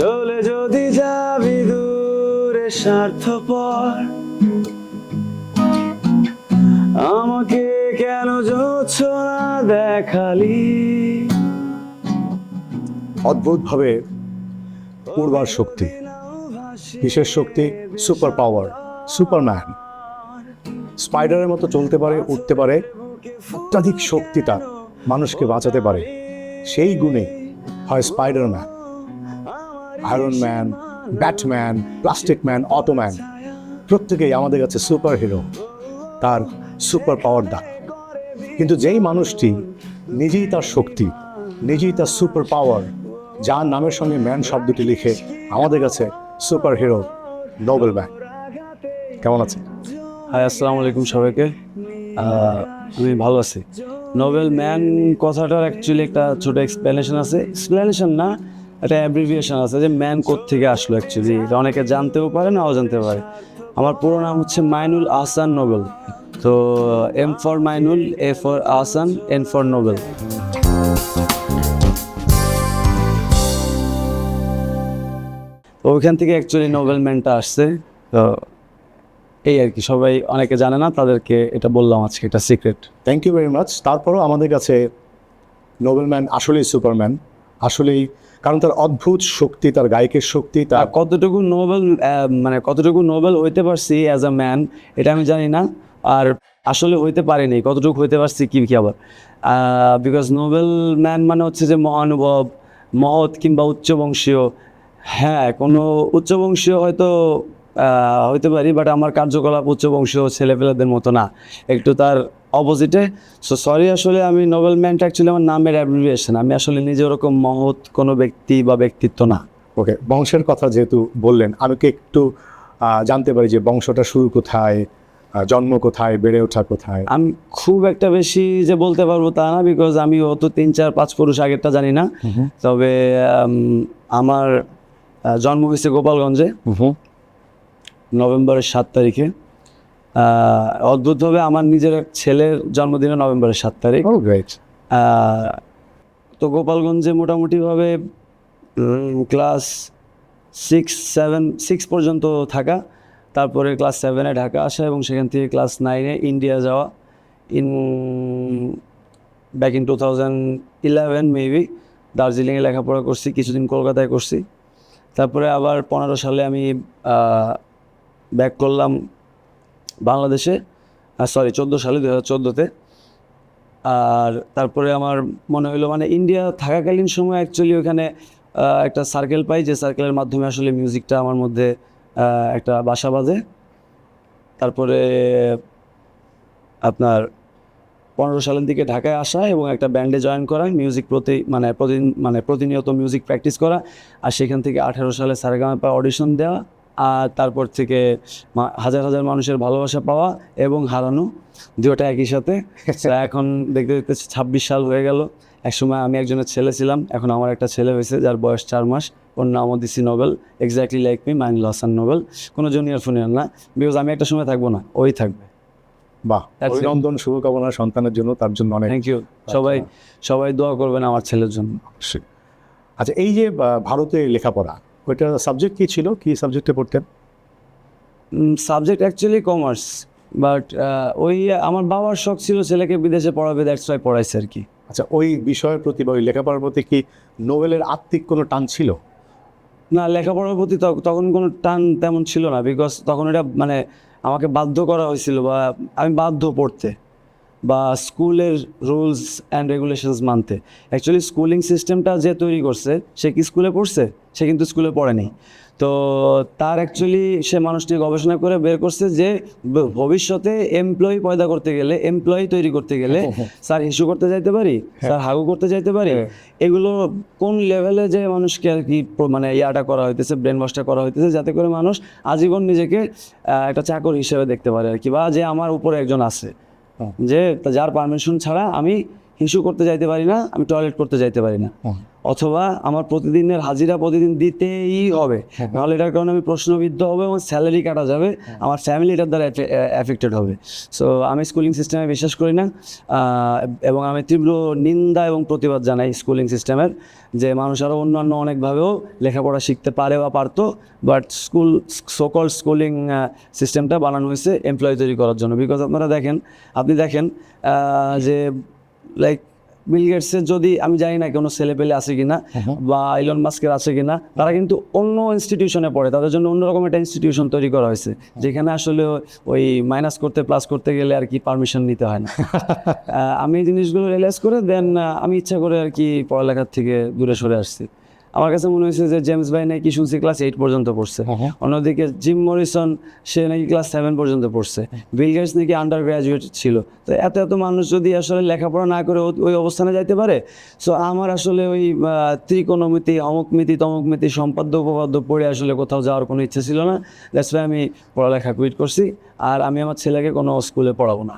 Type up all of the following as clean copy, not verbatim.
চলে যদি যাবি দূরে স্বার্থপর, আমাকে কেন যোছনা দেখালি। অদ্ভুতভাবে উর্বর শক্তি, বিশেষ শক্তি, সুপার পাওয়ার, সুপারম্যান। স্পাইডারের মতো চলতে পারে, উঠতে পারে, অত্যাধিক শক্তি তার, মানুষকে বাঁচাতে পারে। সেই গুণে হয় Spiderman, iron man, Batman, plastic man, Ottoman, প্রত্যেকেই আমাদের কাছে সুপার হিরো, তার সুপার পাওয়ার দা। কিন্তু যেই মানুষটি নিজেই তার শক্তি, নিজেই তার সুপার পাওয়ার, যার নামের সঙ্গে ম্যান শব্দটি লিখে আমাদের কাছে সুপার হিরো নোবেল ম্যান। কেমন আছে? হাই, আসসালামু আলাইকুম সবাইকে। আমি ভালো আছি। নোবেল ম্যান কথাটার অ্যাকচুয়ালি একটা ছোট এক্সপ্লেনেশন আছে, এক্সপ্লেনেশন না, একটা অ্যাব্রিভিয়েশন আছে যে ম্যান কোত্থেকে আসলো। অ্যাকচুয়ালি এটা অনেকে জানতেও পারে, নাও জানতে পারে। আমার পুরো নাম হচ্ছে মাইনুল আহসান নোবেল। তো M for Mainul, A for Ahsan, N for Nobel. তো ওইখান থেকে অ্যাকচুয়ালি নোবেল ম্যানটা আসছে। তো এই আর কি, সবাই অনেকে জানে না, তাদেরকে এটা বললাম আজকে, এটা secret. Thank you very much. তারপরও আমাদের কাছে নোবেল ম্যান আসলেই সুপারম্যান, আসলেই, কারণ তার অদ্ভুত শক্তি, তার গায়কের শক্তি, তার কতটুকু নোবেল মানে কতটুকু নোবেল হইতে পারছি অ্যাজ আ ম্যান এটা আমি জানি না, আর আসলে হইতে পারিনি কতটুকু হইতে পারছি কি কি আবার। বিকজ নোবেল ম্যান মানে হচ্ছে যে মহানুভব, মহৎ কিংবা উচ্চবংশীয়। হ্যাঁ, কোনো উচ্চবংশীয় হয়তো হইতে পারি, বাট আমার কার্যকলাপ উচ্চবংশীয় ছেলেপেলেদের মতো না, একটু তার অপোজিটে। সো সরি, আসলে আমি নোবেল ম্যানটা অ্যাকচুয়ালি আমার নামের অ্যাব্রিভিয়েশন। আমি আসলে নিজে ওরকম মহৎ কোনো ব্যক্তি বা ব্যক্তিত্ব না। ওকে, বংশের কথা যেহেতু বললেন, আমি কি একটু জানতে পারি যে বংশটা শুরু কোথায়, জন্ম কোথায়, বেড়ে ওঠা কোথায়? আমি খুব একটা বেশি যে বলতে পারবো তা না, বিকজ আমি অত 3-4-5 পুরুষ আগেরটা জানি না। তবে আমার জন্ম হয়েছে গোপালগঞ্জে, নভেম্বরের 7 তারিখে। অদ্ভুতভাবে আমার নিজের এক ছেলের জন্মদিনে নভেম্বরের 7 তারিখ। তো গোপালগঞ্জে মোটামুটিভাবে ক্লাস 6 পর্যন্ত থাকা, তারপরে ক্লাস 7-এ ঢাকা আসা এবং সেখান থেকে ক্লাস 9-এ ইন্ডিয়া যাওয়া। ব্যাক ইন 2011 মেবি দার্জিলিংয়ে লেখাপড়া করছি, কিছুদিন কলকাতায় করছি। তারপরে আবার 15 সালে আমি ব্যাক করলাম বাংলাদেশে, 14 সালে, 2014-তে। আর তারপরে আমার মনে হলো, মানে ইন্ডিয়া থাকাকালীন সময় অ্যাকচুয়ালি ওখানে একটা সার্কেল পাই, যে সার্কেলের মাধ্যমে আসলে মিউজিকটা আমার মধ্যে একটা বাসা বাঁধে। তারপরে আপনার 15 সালের দিকে ঢাকায় আসা এবং একটা ব্যান্ডে জয়েন করা, মিউজিক প্রতিনিয়ত মিউজিক প্র্যাকটিস করা। আর সেখান থেকে 18 সালে সারেগামাপা অডিশন দেওয়া, আর তারপর থেকে হাজার হাজার মানুষের ভালোবাসা পাওয়া এবং হারানো, দুটোটা একই সাথে। এখন দেখতে দেখতে 26 সাল হয়ে গেল। একসময় আমি একজনের ছেলে ছিলাম, এখন আমার একটা ছেলে হয়েছে যার বয়স 4 মাস। ওর নামও দিছি Nobel, exactly like me, Mainul Hasan Nobel. কোনো জুনিয়র ফুনিয়র না, বিকজ আমি একটা সময় থাকবো না, ওই থাকবে। বাহ, অভিনন্দন, শুভকামনা সন্তানের জন্য, তার জন্য অনেক থ্যাংক ইউ। সবাই দোয়া করবেন আমার ছেলের জন্য। আচ্ছা, এই যে ভারতে লেখাপড়া, ওইটা সাবজেক্ট কী ছিল, কী সাবজেক্টে পড়তেন? সাবজেক্ট অ্যাকচুয়ালি কমার্স, বাট ওই আমার বাবার শখ ছিল ছেলেকে বিদেশে পড়াবে, দ্যাটস ওয়াই পড়াইছে আর কি। আচ্ছা, ওই বিষয়ের প্রতি বা ওই লেখাপড়ার প্রতি কি নোবেলের আত্মিক কোনো টান ছিল? না, লেখাপড়ার প্রতি তখন কোনো টান তেমন ছিল না, বিকজ তখন এটা মানে আমাকে বাধ্য করা হয়েছিল, বা আমি বাধ্য পড়তে, বা স্কুলের রুলস অ্যান্ড রেগুলেশনস মানতে। অ্যাকচুয়ালি স্কুলিং সিস্টেমটা যে তৈরি করছে, সে কি স্কুলে পড়ছে? সে কিন্তু স্কুলে পড়েনি। তো তার অ্যাকচুয়ালি সে মানুষটি গবেষণা করে বের করছে যে ভবিষ্যতে এমপ্লয়ি পয়দা করতে গেলে, এমপ্লয়ি তৈরি করতে গেলে স্যার হিসু করতে যাইতে পারি, স্যার হাগু করতে যাইতে পারি, এগুলো কোন লেভেলে যে মানুষকে আর কি মানে ইয়াটা করা হইতেছে, ব্রেন ওয়াশটা করা হইতেছে, যাতে করে মানুষ আজীবন নিজেকে একটা চাকর হিসেবে দেখতে পারে আর কি, বা যে আমার উপরে একজন আছে, যে যার পারমিশন ছাড়া আমি হিসু করতে যাইতে পারি না, আমি টয়লেট করতে যাইতে পারি না, অথবা আমার প্রতিদিনের হাজিরা প্রতিদিন দিতেই হবে, নাহলে এটার কারণে আমি প্রশ্নবিদ্ধ হবে এবং স্যালারি কাটা যাবে, আমার ফ্যামিলি এটার দ্বারা এফেক্টেড হবে। সো আমি স্কুলিং সিস্টেমে বিশ্বাস করি না, এবং আমি তীব্র নিন্দা এবং প্রতিবাদ জানাই স্কুলিং সিস্টেমের, যে মানুষ আরও অন্যান্য অনেকভাবেও লেখাপড়া শিখতে পারে বা পারতো, বাট সোকল স্কুলিং সিস্টেমটা বানানো হয়েছে এমপ্লয় তৈরি করার জন্য। বিকজ আপনি দেখেন যে লাইক বিল গেটসের, যদি আমি জানি না কোনো ছেলে পেলে আছে কিনা বা ইলন মাস্কের আছে কিনা, তারা কিন্তু অন্য ইনস্টিটিউশনে পড়ে, তাদের জন্য অন্যরকম একটা ইনস্টিটিউশন তৈরি করা হয়েছে, যেখানে আসলে ওই মাইনাস করতে প্লাস করতে গেলে আর কি পারমিশন নিতে হয় না। আমি এই জিনিসগুলো রিয়েলাইজ করে দেন আমি ইচ্ছা করে আর কি পড়ালেখার থেকে দূরে সরে আসছি। আমার কাছে মনে হয়েছে যে জেমস ভাই নাকি শুনছি ক্লাস 8 পর্যন্ত পড়ছে, অন্যদিকে জিম মরিসন সে নাকি ক্লাস 7 পর্যন্ত পড়ছে, বিল গেটস নাকি আন্ডার গ্র্যাজুয়েট ছিল। তো এত মানুষ যদি আসলে লেখাপড়া না করে ওই অবস্থানে যাইতে পারে, সো আমার আসলে ওই ত্রিকোণমিতি, অমুকমিতি, তমুকমিতি, সম্পাদ্য উপপাদ্য পড়ে আসলে কোথাও যাওয়ার কোনো ইচ্ছে ছিল না। দ্যাটস ওয়াই আমি পড়ালেখা কুইট করছি। আর আমি আমার ছেলেকে কোনো স্কুলে পড়াবো না,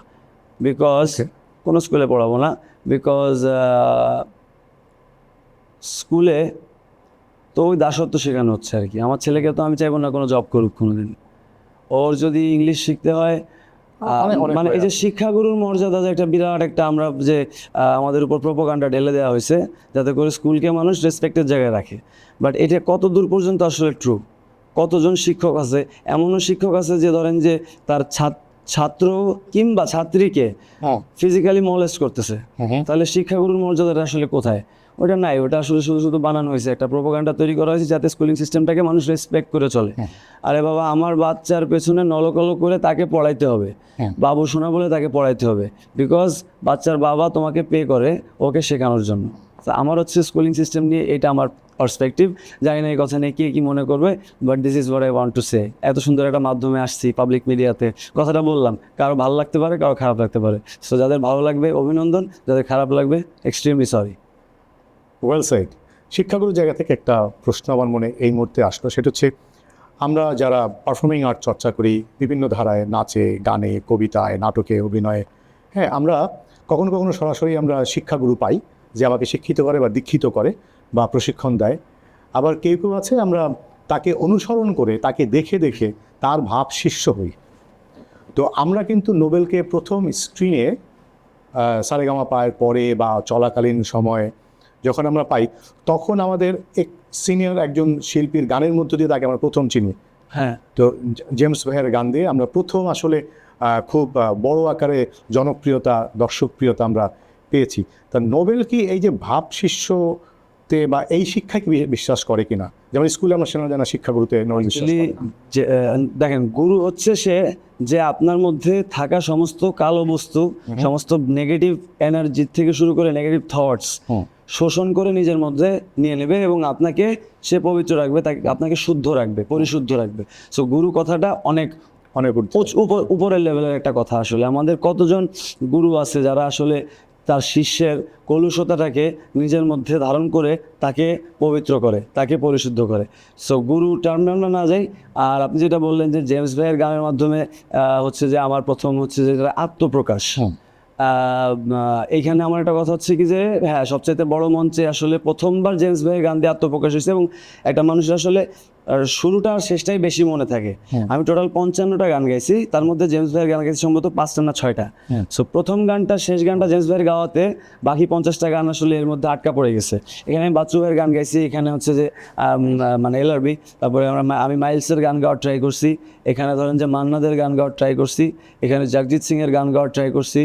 বিকজ স্কুলে তো ওই দাসত্ব শেখানো হচ্ছে আর কি। আমার ছেলেকে তো আমি চাইবো না কোনো জব করুক কোনোদিন। ওর যদি ইংলিশ শিখতে হয়, মানে এই যে শিক্ষাগুরুর মর্যাদা যে একটা বিরাট একটা আমরা যে আমাদের উপর প্রোপাগান্ডা ঢেলে দেওয়া হয়েছে, যাতে করে স্কুলকে মানুষ রেসপেক্টের জায়গায় রাখে, বাট এটা কত দূর পর্যন্ত আসলে ট্রু? কতজন শিক্ষক আছে, এমনও শিক্ষক আছে যে ধরেন যে তার ছাত্র কিংবা ছাত্রীকে ফিজিক্যালি মলেস্ট করতেছে, তাহলে শিক্ষাগুরুর মর্যাদাটা আসলে কোথায়? ওটা নাই, ওটা আসলে শুধু বানানো হয়েছে, একটা প্রোপাগান্ডা তৈরি করা হয়েছে যাতে স্কুলিং সিস্টেমটাকে মানুষ রেসপেক্ট করে চলে। আরে বাবা, আমার বাচ্চার পেছনে নলকলো করে তাকে পড়াইতে হবে, বাবু শোনা বলে তাকে পড়াইতে হবে, বিকজ বাচ্চার বাবা তোমাকে পে করে ওকে শেখানোর জন্য। আমার হচ্ছে স্কুলিং সিস্টেম নিয়ে এটা আমার পার্সপেক্টিভ। জানি না এই কথা নিয়ে কে কী মনে করবে, but this is what I want to say. এত সুন্দর একটা মাধ্যমে আসছি, পাবলিক মিডিয়াতে কথাটা বললাম, কারো ভালো লাগতে পারে, কারো খারাপ লাগতে পারে। সো যাদের ভালো লাগবে অভিনন্দন, যাদের খারাপ লাগবে এক্সট্রিমলি সরি। Well said. শিক্ষাগুরুর জায়গা থেকে একটা প্রশ্ন আমার মনে এই মুহূর্তে আসলো, সেটা হচ্ছে আমরা যারা পারফর্মিং আর্ট চর্চা করি বিভিন্ন ধারায়, নাচে, গানে, কবিতায়, নাটকে, অভিনয়ে, হ্যাঁ, আমরা কখনো কখনো সরাসরি আমরা শিক্ষাগুরু পাই যে আমাকে শিক্ষিত করে বা দীক্ষিত করে বা প্রশিক্ষণ দেয়। আবার কেউ কেউ আছে আমরা তাকে অনুসরণ করে, তাকে দেখে দেখে তার ভাব শিষ্য হই। তো আমরা কিন্তু নোবেলকে প্রথম স্ক্রিনে সারেগামা পায়ের পরে বা চলাকালীন সময়ে যখন আমরা পাই, তখন আমাদের সিনিয়র একজন শিল্পীর গানের মধ্য দিয়ে তাকে আমরা প্রথম চিনি। হ্যাঁ, তো জেমস ভাইয়ের গান দিয়ে আমরা প্রথম আসলে খুব বড় আকারে জনপ্রিয়তা, দর্শকপ্রিয়তা আমরা পেয়েছি। তা নোবেল কি এই যে ভাব শিষ্যতে বা এই শিক্ষাকে বিশ্বাস করে কিনা? যেমন স্কুলে আমরা শোনা যায় না শিক্ষাগুরুতে নোবেল বিশ্বাস করে না। যে দেখেন, গুরু হচ্ছে সে যে আপনার মধ্যে থাকা সমস্ত কালো বস্তু, সমস্ত নেগেটিভ এনার্জি থেকে শুরু করে নেগেটিভ থটস শোষণ করে নিজের মধ্যে নিয়ে নেবে এবং আপনাকে সে পবিত্র রাখবে, তাকে আপনাকে শুদ্ধ রাখবে, পরিশুদ্ধ রাখবে। সো গুরু কথাটা অনেক অনেক উপরের লেভেলের একটা কথা। আসলে আমাদের কতজন গুরু আছে যারা আসলে তার শিষ্যের কলুষতাটাকে নিজের মধ্যে ধারণ করে তাকে পবিত্র করে, তাকে পরিশুদ্ধ করে। সো গুরু টার্মটা না যাই। আর আপনি যেটা বললেন যে জেমস ভাইয়ের গানের মাধ্যমে হচ্ছে যে আমার প্রথম হচ্ছে যে আত্মপ্রকাশ, এইখানে আমার একটা কথা হচ্ছে কি যে হ্যাঁ, সবচাইতে বড় মঞ্চে আসলে প্রথমবার জেমস ভাইয়ের গান দিয়ে আত্মপ্রকাশ হয়েছে এবং একটা মানুষের আসলে শুরুটা আর শেষটাই বেশি মনে থাকে। আমি টোটাল 55টা গান গাইছি, তার মধ্যে জেমস ভাইয়ের গান গাইছি সম্ভবত 5টা না 6টা। সো প্রথম গানটা শেষ গানটা জেমস ভাইয়ের গাওয়াতে বাকি 50টা গান আসলে এর মধ্যে আটকা পড়ে গেছে। এখানে আমি বাচ্চু ভাইয়ের গান গাইছি, এখানে হচ্ছে যে মানে এলআরবি, তারপরে আমি মাইলসের গান গাওয়ার ট্রাই করছি, এখানে ধরেন যে মান্নাদের গান গাওয়ার ট্রাই করছি, এখানে জগজিৎ সিংয়ের গান গাওয়ার ট্রাই করছি,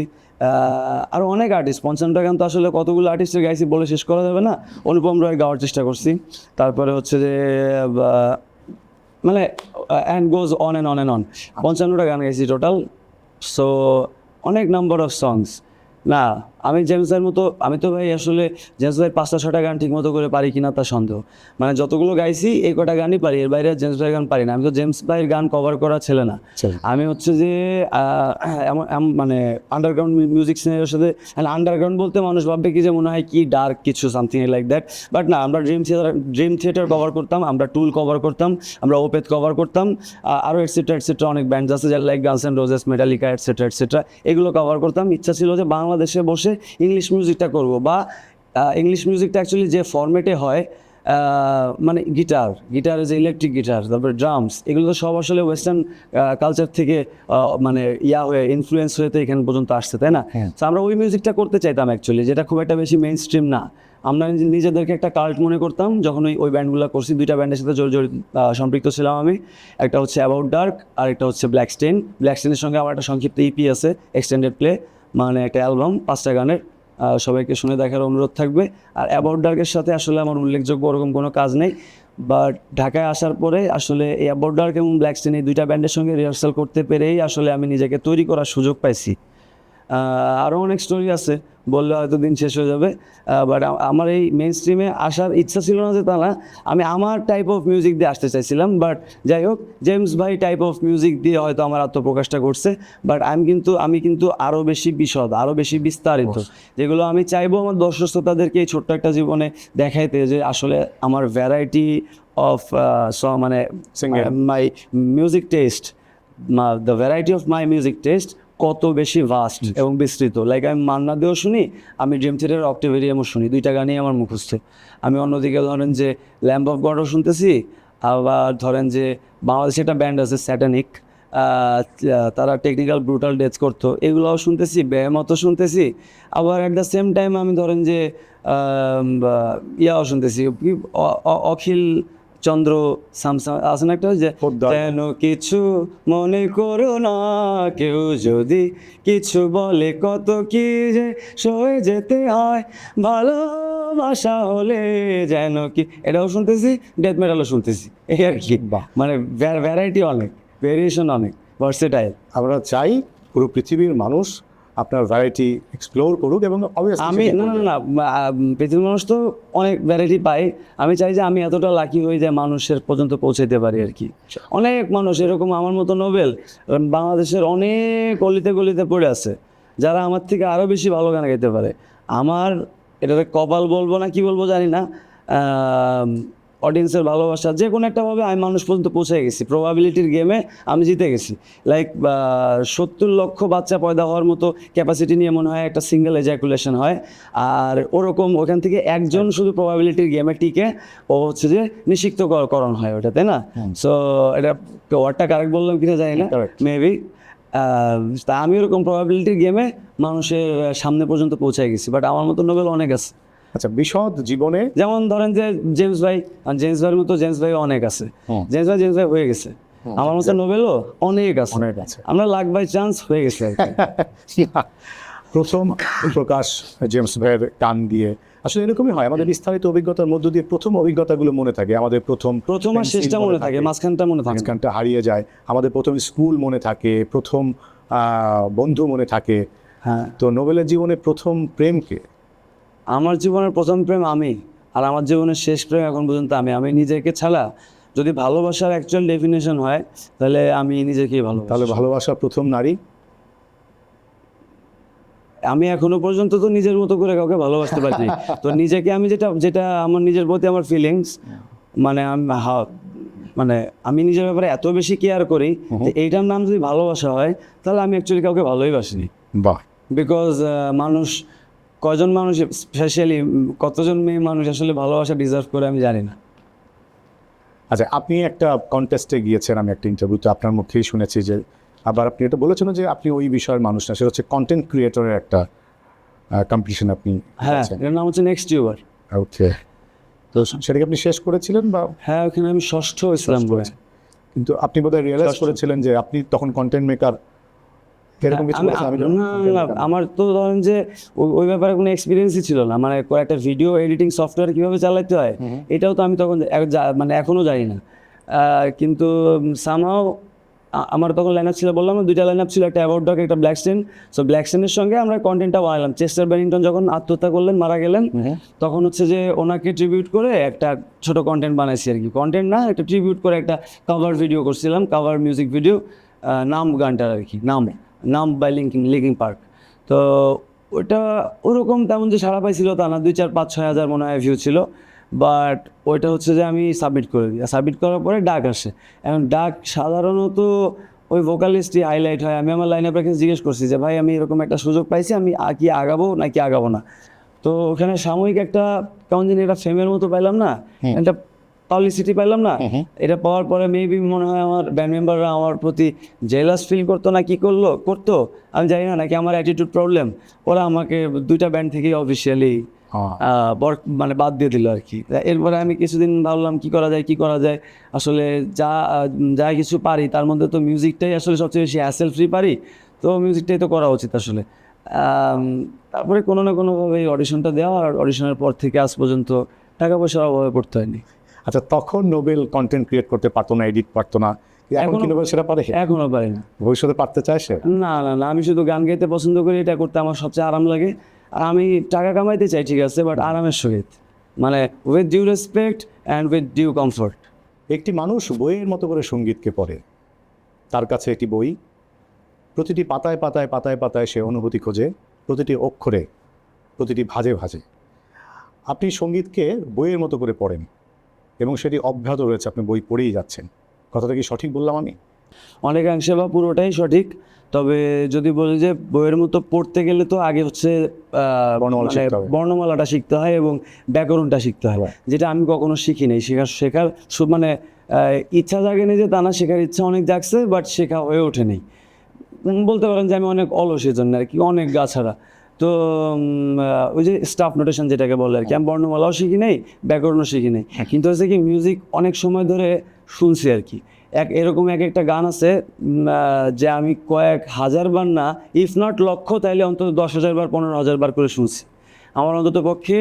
আরও অনেক আর্টিস্ট। 55টা গান তো আসলে কতগুলো আর্টিস্টের গাইছি বলে শেষ করা যাবে না। অনুপম রয় গাওয়ার চেষ্টা করছি, তারপরে হচ্ছে যে মানে and goes on and on and on. 55টা গান গাইছি টোটাল। সো অনেক নাম্বার অফ সংস। না, আমি জেমস ভাইয়ের মতো, আমি তো ভাই আসলে জেমস ভাইয়ের 5টা-6টা গান ঠিক মতো করে পারি কিনা তার সন্দেহ। মানে যতগুলো গাইছি এই কটা গানই পারি, এর বাইরে জেমস ভাইয়ের গান পারি না। আমি তো জেমস ভাইয়ের গান কভার করা ছেলে না। আমি হচ্ছে যে মানে আন্ডারগ্রাউন্ড মিউজিক সিনের সাথে, আন্ডারগ্রাউন্ড বলতে মানুষ ভাববে কি যে মনে হয় কি ডার্ক কিছু, সামথিং লাইক দ্যাট। বাট না, আমরা ড্রিম থিয়েটার কভার করতাম, আমরা টুল কভার করতাম, আমরা ওপেথ কভার করতাম, আরও এটসেট্রা অনেক ব্যান্ড আছে like guns and roses, Metallica etcetera এগুলো কভার করতাম। ইচ্ছা ছিল যে বাংলাদেশে বসে বসে ইংলিশ মিউজিকটা করব, বা ইংলিশ মিউজিকটা অ্যাকচুয়ালি যে ফরম্যাটে হয়, মানে গিটার যে ইলেকট্রিক গিটার, তারপরে ড্রামস, এগুলো তো সব আসলে ওয়েস্টার্ন কালচার থেকে মানে হয়ে ইনফ্লুয়েন্স হয়ে তো এখানে পর্যন্ত আসছে, তাই না? তো আমরা ওই মিউজিকটা করতে চাইতাম অ্যাকচুয়ালি, যেটা খুব একটা বেশি মেইন স্ট্রিম না। আমরা নিজেদেরকে একটা কাল্ট মনে করতাম যখন ওই ব্যান্ডগুলো করছি। 2টা ব্যান্ডের সাথে সম্পৃক্ত ছিলাম আমি। একটা হচ্ছে অ্যাবাউট ডার্ক, আর একটা হচ্ছে ব্ল্যাকস্টেনের সঙ্গে আমার একটা সংক্ষিপ্ত ইপি আছে, এক্সটেন্ডেড প্লে, মানে একটা অ্যালবাম 5টা গানের। সবাইকে শুনে দেখার অনুরোধ থাকবে। আর অ্যাবাউট ডার্কের সাথে আসলে আমার উল্লেখযোগ্য ওরকম কোনো কাজ নেই, বাট ঢাকায় আসার পরে আসলে এই অ্যাবাউট ডার্ক এবং ব্ল্যাকস্টেন এই 2টা ব্যান্ডের সঙ্গে রিহার্সাল করতে পেরেই আসলে আমি নিজেকে তৈরি করার সুযোগ পাইছি। আরও অনেক স্টোরি আছে, বললে হয়তো দিন শেষ হয়ে যাবে, বাট আমার এই মেইন স্ট্রিমে আসার ইচ্ছা ছিল না যে তা না, আমি আমার টাইপ অফ মিউজিক দিয়ে আসতে চাইছিলাম। বাট যাই হোক, জেমস ভাই টাইপ অফ মিউজিক দিয়ে হয়তো আমার আত্মপ্রকাশটা করছে। বাট আমি কিন্তু আরও বেশি বিশদ, আরও বেশি বিস্তারিত, যেগুলো আমি চাইবো আমার দর্শক শ্রোতাদেরকে এই ছোট্ট একটা জীবনে দেখাইতে, যে আসলে আমার ভ্যারাইটি অফ মানে my music taste, the variety of my music taste কত বেশি ভাস্ট এবং বিস্তৃত। লাইক আমি মান্না দেও শুনি, আমি ড্রিম থিয়েটার অক্টোবেরিয়ামও শুনি, 2টা গানই আমার মুখস্থ। আমি অন্যদিকে ধরেন যে ল্যাম্প অফ গডও শুনতেছি, আবার ধরেন যে বাংলাদেশে একটা ব্যান্ড আছে স্যাটানিক, তারা টেকনিক্যাল ব্রুটাল ডেথ করতো, এগুলোও শুনতেছি, বেহেমতও শুনতেছি। আবার অ্যাট দ্য সেম টাইম আমি ধরেন যে ইয়াও শুনতেছি, অখিল চন্দ্র সামসাম আছে না একটা, যে যেন কিছু মনে করো না, কেউ যদি কিছু বলে কত কি যে সয়ে যেতে হয়, ভালোবাসা হলে যেন কি, এটাও শুনতেছি, ডেথ মেটালও শুনতেছি, এই আর কি। মানে ভ্যারাইটি অনেক, ভেরিয়েশন অনেক, ভার্সেটাইল। আমরা চাই পুরো পৃথিবীর মানুষ আপনার ভ্যারাইটি এক্সপ্লোর করুক, এবং আমি না পৃথিবীর মানুষ তো অনেক ভ্যারাইটি পাই। আমি চাই যে আমি এতটা লাকি হই যে মানুষের পর্যন্ত পৌঁছাইতে পারি আর কি। অনেক মানুষ এরকম আমার মতো নোবেল বাংলাদেশের অনেক গলিতে গলিতে পড়ে আছে, যারা আমার থেকে আরও বেশি ভালো গান গাইতে পারে। আমার এটাতে কপাল বলবো না কি বলবো জানি না, অডিয়েন্সের ভালোবাসা যে কোনো একটাভাবে আমি মানুষ পর্যন্ত পৌঁছে গেছি। প্রবাবিলিটির গেমে আমি জিতে গেছি। লাইক 70 লক্ষ বাচ্চা পয়দা হওয়ার মতো ক্যাপাসিটি নিয়ে মনে হয় একটা সিঙ্গেল এজাকুলেশন হয়, আর ওরকম ওখান থেকে একজন শুধু প্রবাবিলিটির গেমে টিকে ও হচ্ছে যে নিষিক্তকরণ হয় ওটা, তাই না? সো এটা ওয়ার্ডটা কারেক্ট বললাম কিনা জানি না, মেবি। তা আমি ওরকম প্রবাবিলিটির গেমে মানুষের সামনে পর্যন্ত পৌঁছায় গেছি, বাট আমার মতো নোবেল অনেক আছে। আচ্ছা, বিশদ জীবনে যেমন ধরেন যে জেমস ভাইয়ের মতো জেমস ভাই অনেক আছে, জেমস ভাই হয়ে গেছে। আমার মতো নোবেলও অনেক আছে, আমরা লাক বাই চান্স হয়ে গেছে আর কি। প্রথম প্রকাশ জেমস ভাইয়ের গান দিয়ে আসলে এরকমই হয়, আমাদের বিস্তারিত অভিজ্ঞতার মধ্য দিয়ে প্রথম অভিজ্ঞতাগুলো মনে থাকে, আমাদের প্রথম আর শেষটা মনে থাকে, মাঝখানটা হারিয়ে যায়, আমাদের প্রথম স্কুল মনে থাকে, প্রথম বন্ধু মনে থাকে। হ্যাঁ, তো নোবেলের জীবনে প্রথম প্রেমকে? আমার জীবনের প্রথম প্রেম আমি, আর আমার জীবনের শেষ প্রেম এখন পর্যন্ত আমি নিজেকে ছাড়া যদি ভালোবাসার অ্যাকচুয়াল ডেফিনেশন হয়, তাহলে আমি নিজেকেই ভালোবাসি। তাহলে ভালোবাসার প্রথম নারী? আমি এখনো পর্যন্ত তো নিজের মতো করে কাউকে ভালোবাসতে পারিনি। তো নিজেকে আমি যেটা আমার নিজের প্রতি আমার ফিলিংস, মানে আমি নিজের ব্যাপারে এত বেশি কেয়ার করি, এইটার নাম যদি ভালোবাসা হয়, তাহলে আমি অ্যাকচুয়ালি কাউকে ভালোই বাসিনি। বাহ। বিকজ কজন মানুষ, স্পেশালি কতজন মেয়ে মানুষ আসলে ভালোবাসা ডিজার্ভ করে আমি জানি না। আচ্ছা, আপনি একটা কন্টেস্টে গিয়েছেন, আমি একটা ইন্টারভিউতে আপনার মুখেই শুনেছি যে, আবার আপনি এটা বলেছেন যে আপনি ওই বিষয়ের মানুষ না, সেটা হচ্ছে কন্টেন্ট ক্রিয়েটরের একটা কম্পিটিশন আপনি। হ্যাঁ, এর নাম হচ্ছে নেক্সট ইউবার। ওকে, তো সেটাকে আপনি শেষ করেছিলেন? বা হ্যাঁ, ওখানে আমি ষষ্ঠ হয়েছিলাম বলে। কিন্তু আপনি বোধহয় রিয়েলাইজ করেছিলেন যে আপনি তখন কন্টেন্ট মেকার, এরকম কিছু? আমার তো ধরেন যে ওই ব্যাপারে কোনো এক্সপিরিয়েন্সই ছিল না, মানে একটা ভিডিও এডিটিং সফটওয়্যার কীভাবে চালাতে হয় এটাও তো আমি তখন মানে এখনও জানি না। কিন্তু সামহাও আমার তখন লাইন আপ ছিল, বললাম 2টা লাইন আপ ছিল, একটা অ্যাবাউট ডার্ক, একটা ব্ল্যাকস্টেন। সো ব্ল্যাকস্টেনের সঙ্গে আমরা কন্টেন্টটা বানালাম। চেস্টার বেনিংটন যখন আত্মহত্যা করলেন, মারা গেলেন, তখন হচ্ছে যে ওনাকে ট্রিবিউট করে একটা ছোট কন্টেন্ট বানাইছি আর কি। কন্টেন্ট না, একটা ট্রিবিউট করে একটা কভার ভিডিও করছিলাম, কভার মিউজিক ভিডিও, নাম গানটার আর কি, নাম বাই লিঙ্কিং পার্ক। তো ওটা ওরকম তেমন যে সাড়া পাইছিল তা না, 2, 4, 5, 6 হাজার মনে হয় ভিউ ছিল। বাট ওইটা হচ্ছে যে আমি সাবমিট করে দিই, সাবমিট করার পরে ডাক আসে। এখন ডাক সাধারণত ওই ভোকালিস্টই হাইলাইট হয়। আমি আমার লাইন আপের কাছে জিজ্ঞেস করছি যে ভাই আমি এরকম একটা সুযোগ পাইছি, আমি কি আগাবো নাকি আগাবো না। তো ওখানে সাময়িক একটা কেমন জানি একটা ফেমের মতো পাইলাম না, একটা পাবলিসিটি পাইলাম না। এটা পাওয়ার পরে মেবি মনে হয় আমার ব্যান্ড মেম্বাররা আমার প্রতি জেলাস ফিল করতো না কি করতো আমি জানি না, নাকি আমার অ্যাটিটিউড প্রবলেম, ওরা আমাকে 2টা ব্যান্ড থেকেই অফিসিয়ালি মানে বাদ দিয়ে দিল আর কি। এরপরে আমি কিছুদিন ভাবলাম কি করা যায় আসলে যা কিছু পারি তার মধ্যে তো মিউজিকটাই আসলে সবচেয়ে বেশি হ্যাসেল ফ্রি পারি, তো মিউজিকটাই তো করা উচিত আসলে। তারপরে কোনো না কোনোভাবে অডিশনটা দেওয়া, আর অডিশনের পর থেকে আজ পর্যন্ত টাকা পয়সার অভাবে পড়তে হয়নি। আচ্ছা, তখন নোবেল কন্টেন্ট ক্রিয়েট করতে পারতো না, এডিট পারতো না, এখন কি নোবেল সেটা পারে? এখনো পারি না। ভবিষ্যতে পারতে চায় সে? না, আমি শুধু গান গাইতে পছন্দ করি, এটা করতে আমার সবচেয়ে আরাম লাগে। আর আমি টাকা কামাইতে চাই ঠিক আছে, বাট আরামের সহিত, মানে with due respect and with due comfort. একটি মানুষ বইয়ের মতো করে সঙ্গীতকে পড়ে, তার কাছে একটি বই, প্রতিটি পাতায় পাতায় পাতায় পাতায় সে অনুভূতি খোঁজে, প্রতিটি অক্ষরে, প্রতিটি ভাঁজে ভাঁজে। আপনি সঙ্গীতকে বইয়ের মতো করে পড়েন এবং সেটি অব্যাহত রয়েছে, আপনি বই পড়েই যাচ্ছেন। কথাটা কি সঠিক বললাম আমি? অনেকাংশে বা পুরোটাই সঠিক। তবে যদি বলি যে বইয়ের মতো পড়তে গেলে তো আগে হচ্ছে বর্ণমালা শিখতে হবে। বর্ণমালাটা শিখতে হয় এবং ব্যাকরণটা শিখতে হয়, যেটা আমি কখনো শিখি নাই। শেখার মানে ইচ্ছা জাগেনি যে তা না, শেখার ইচ্ছা অনেক জাগছে, বাট শেখা হয়ে ওঠেনি। বলতে পারেন যে আমি অনেক অলসের জন্য আর কি, অনেক গাছাড়া। তো ওই যে স্টাফ নোটেশন যেটাকে বলে আর কি, আমি বর্ণমালাও শিখি নাই, ব্যাকরণও শিখি নাই, কিন্তু হচ্ছে কি মিউজিক অনেক সময় ধরে শুনছি আর কি। এরকম একটা গান আছে যে আমি কয়েক হাজার বার না, ইফ নট লক্ষ, তাইলে অন্তত 10,000 বার 15,000 বার করে শুনছি। আমার অন্তত পক্ষে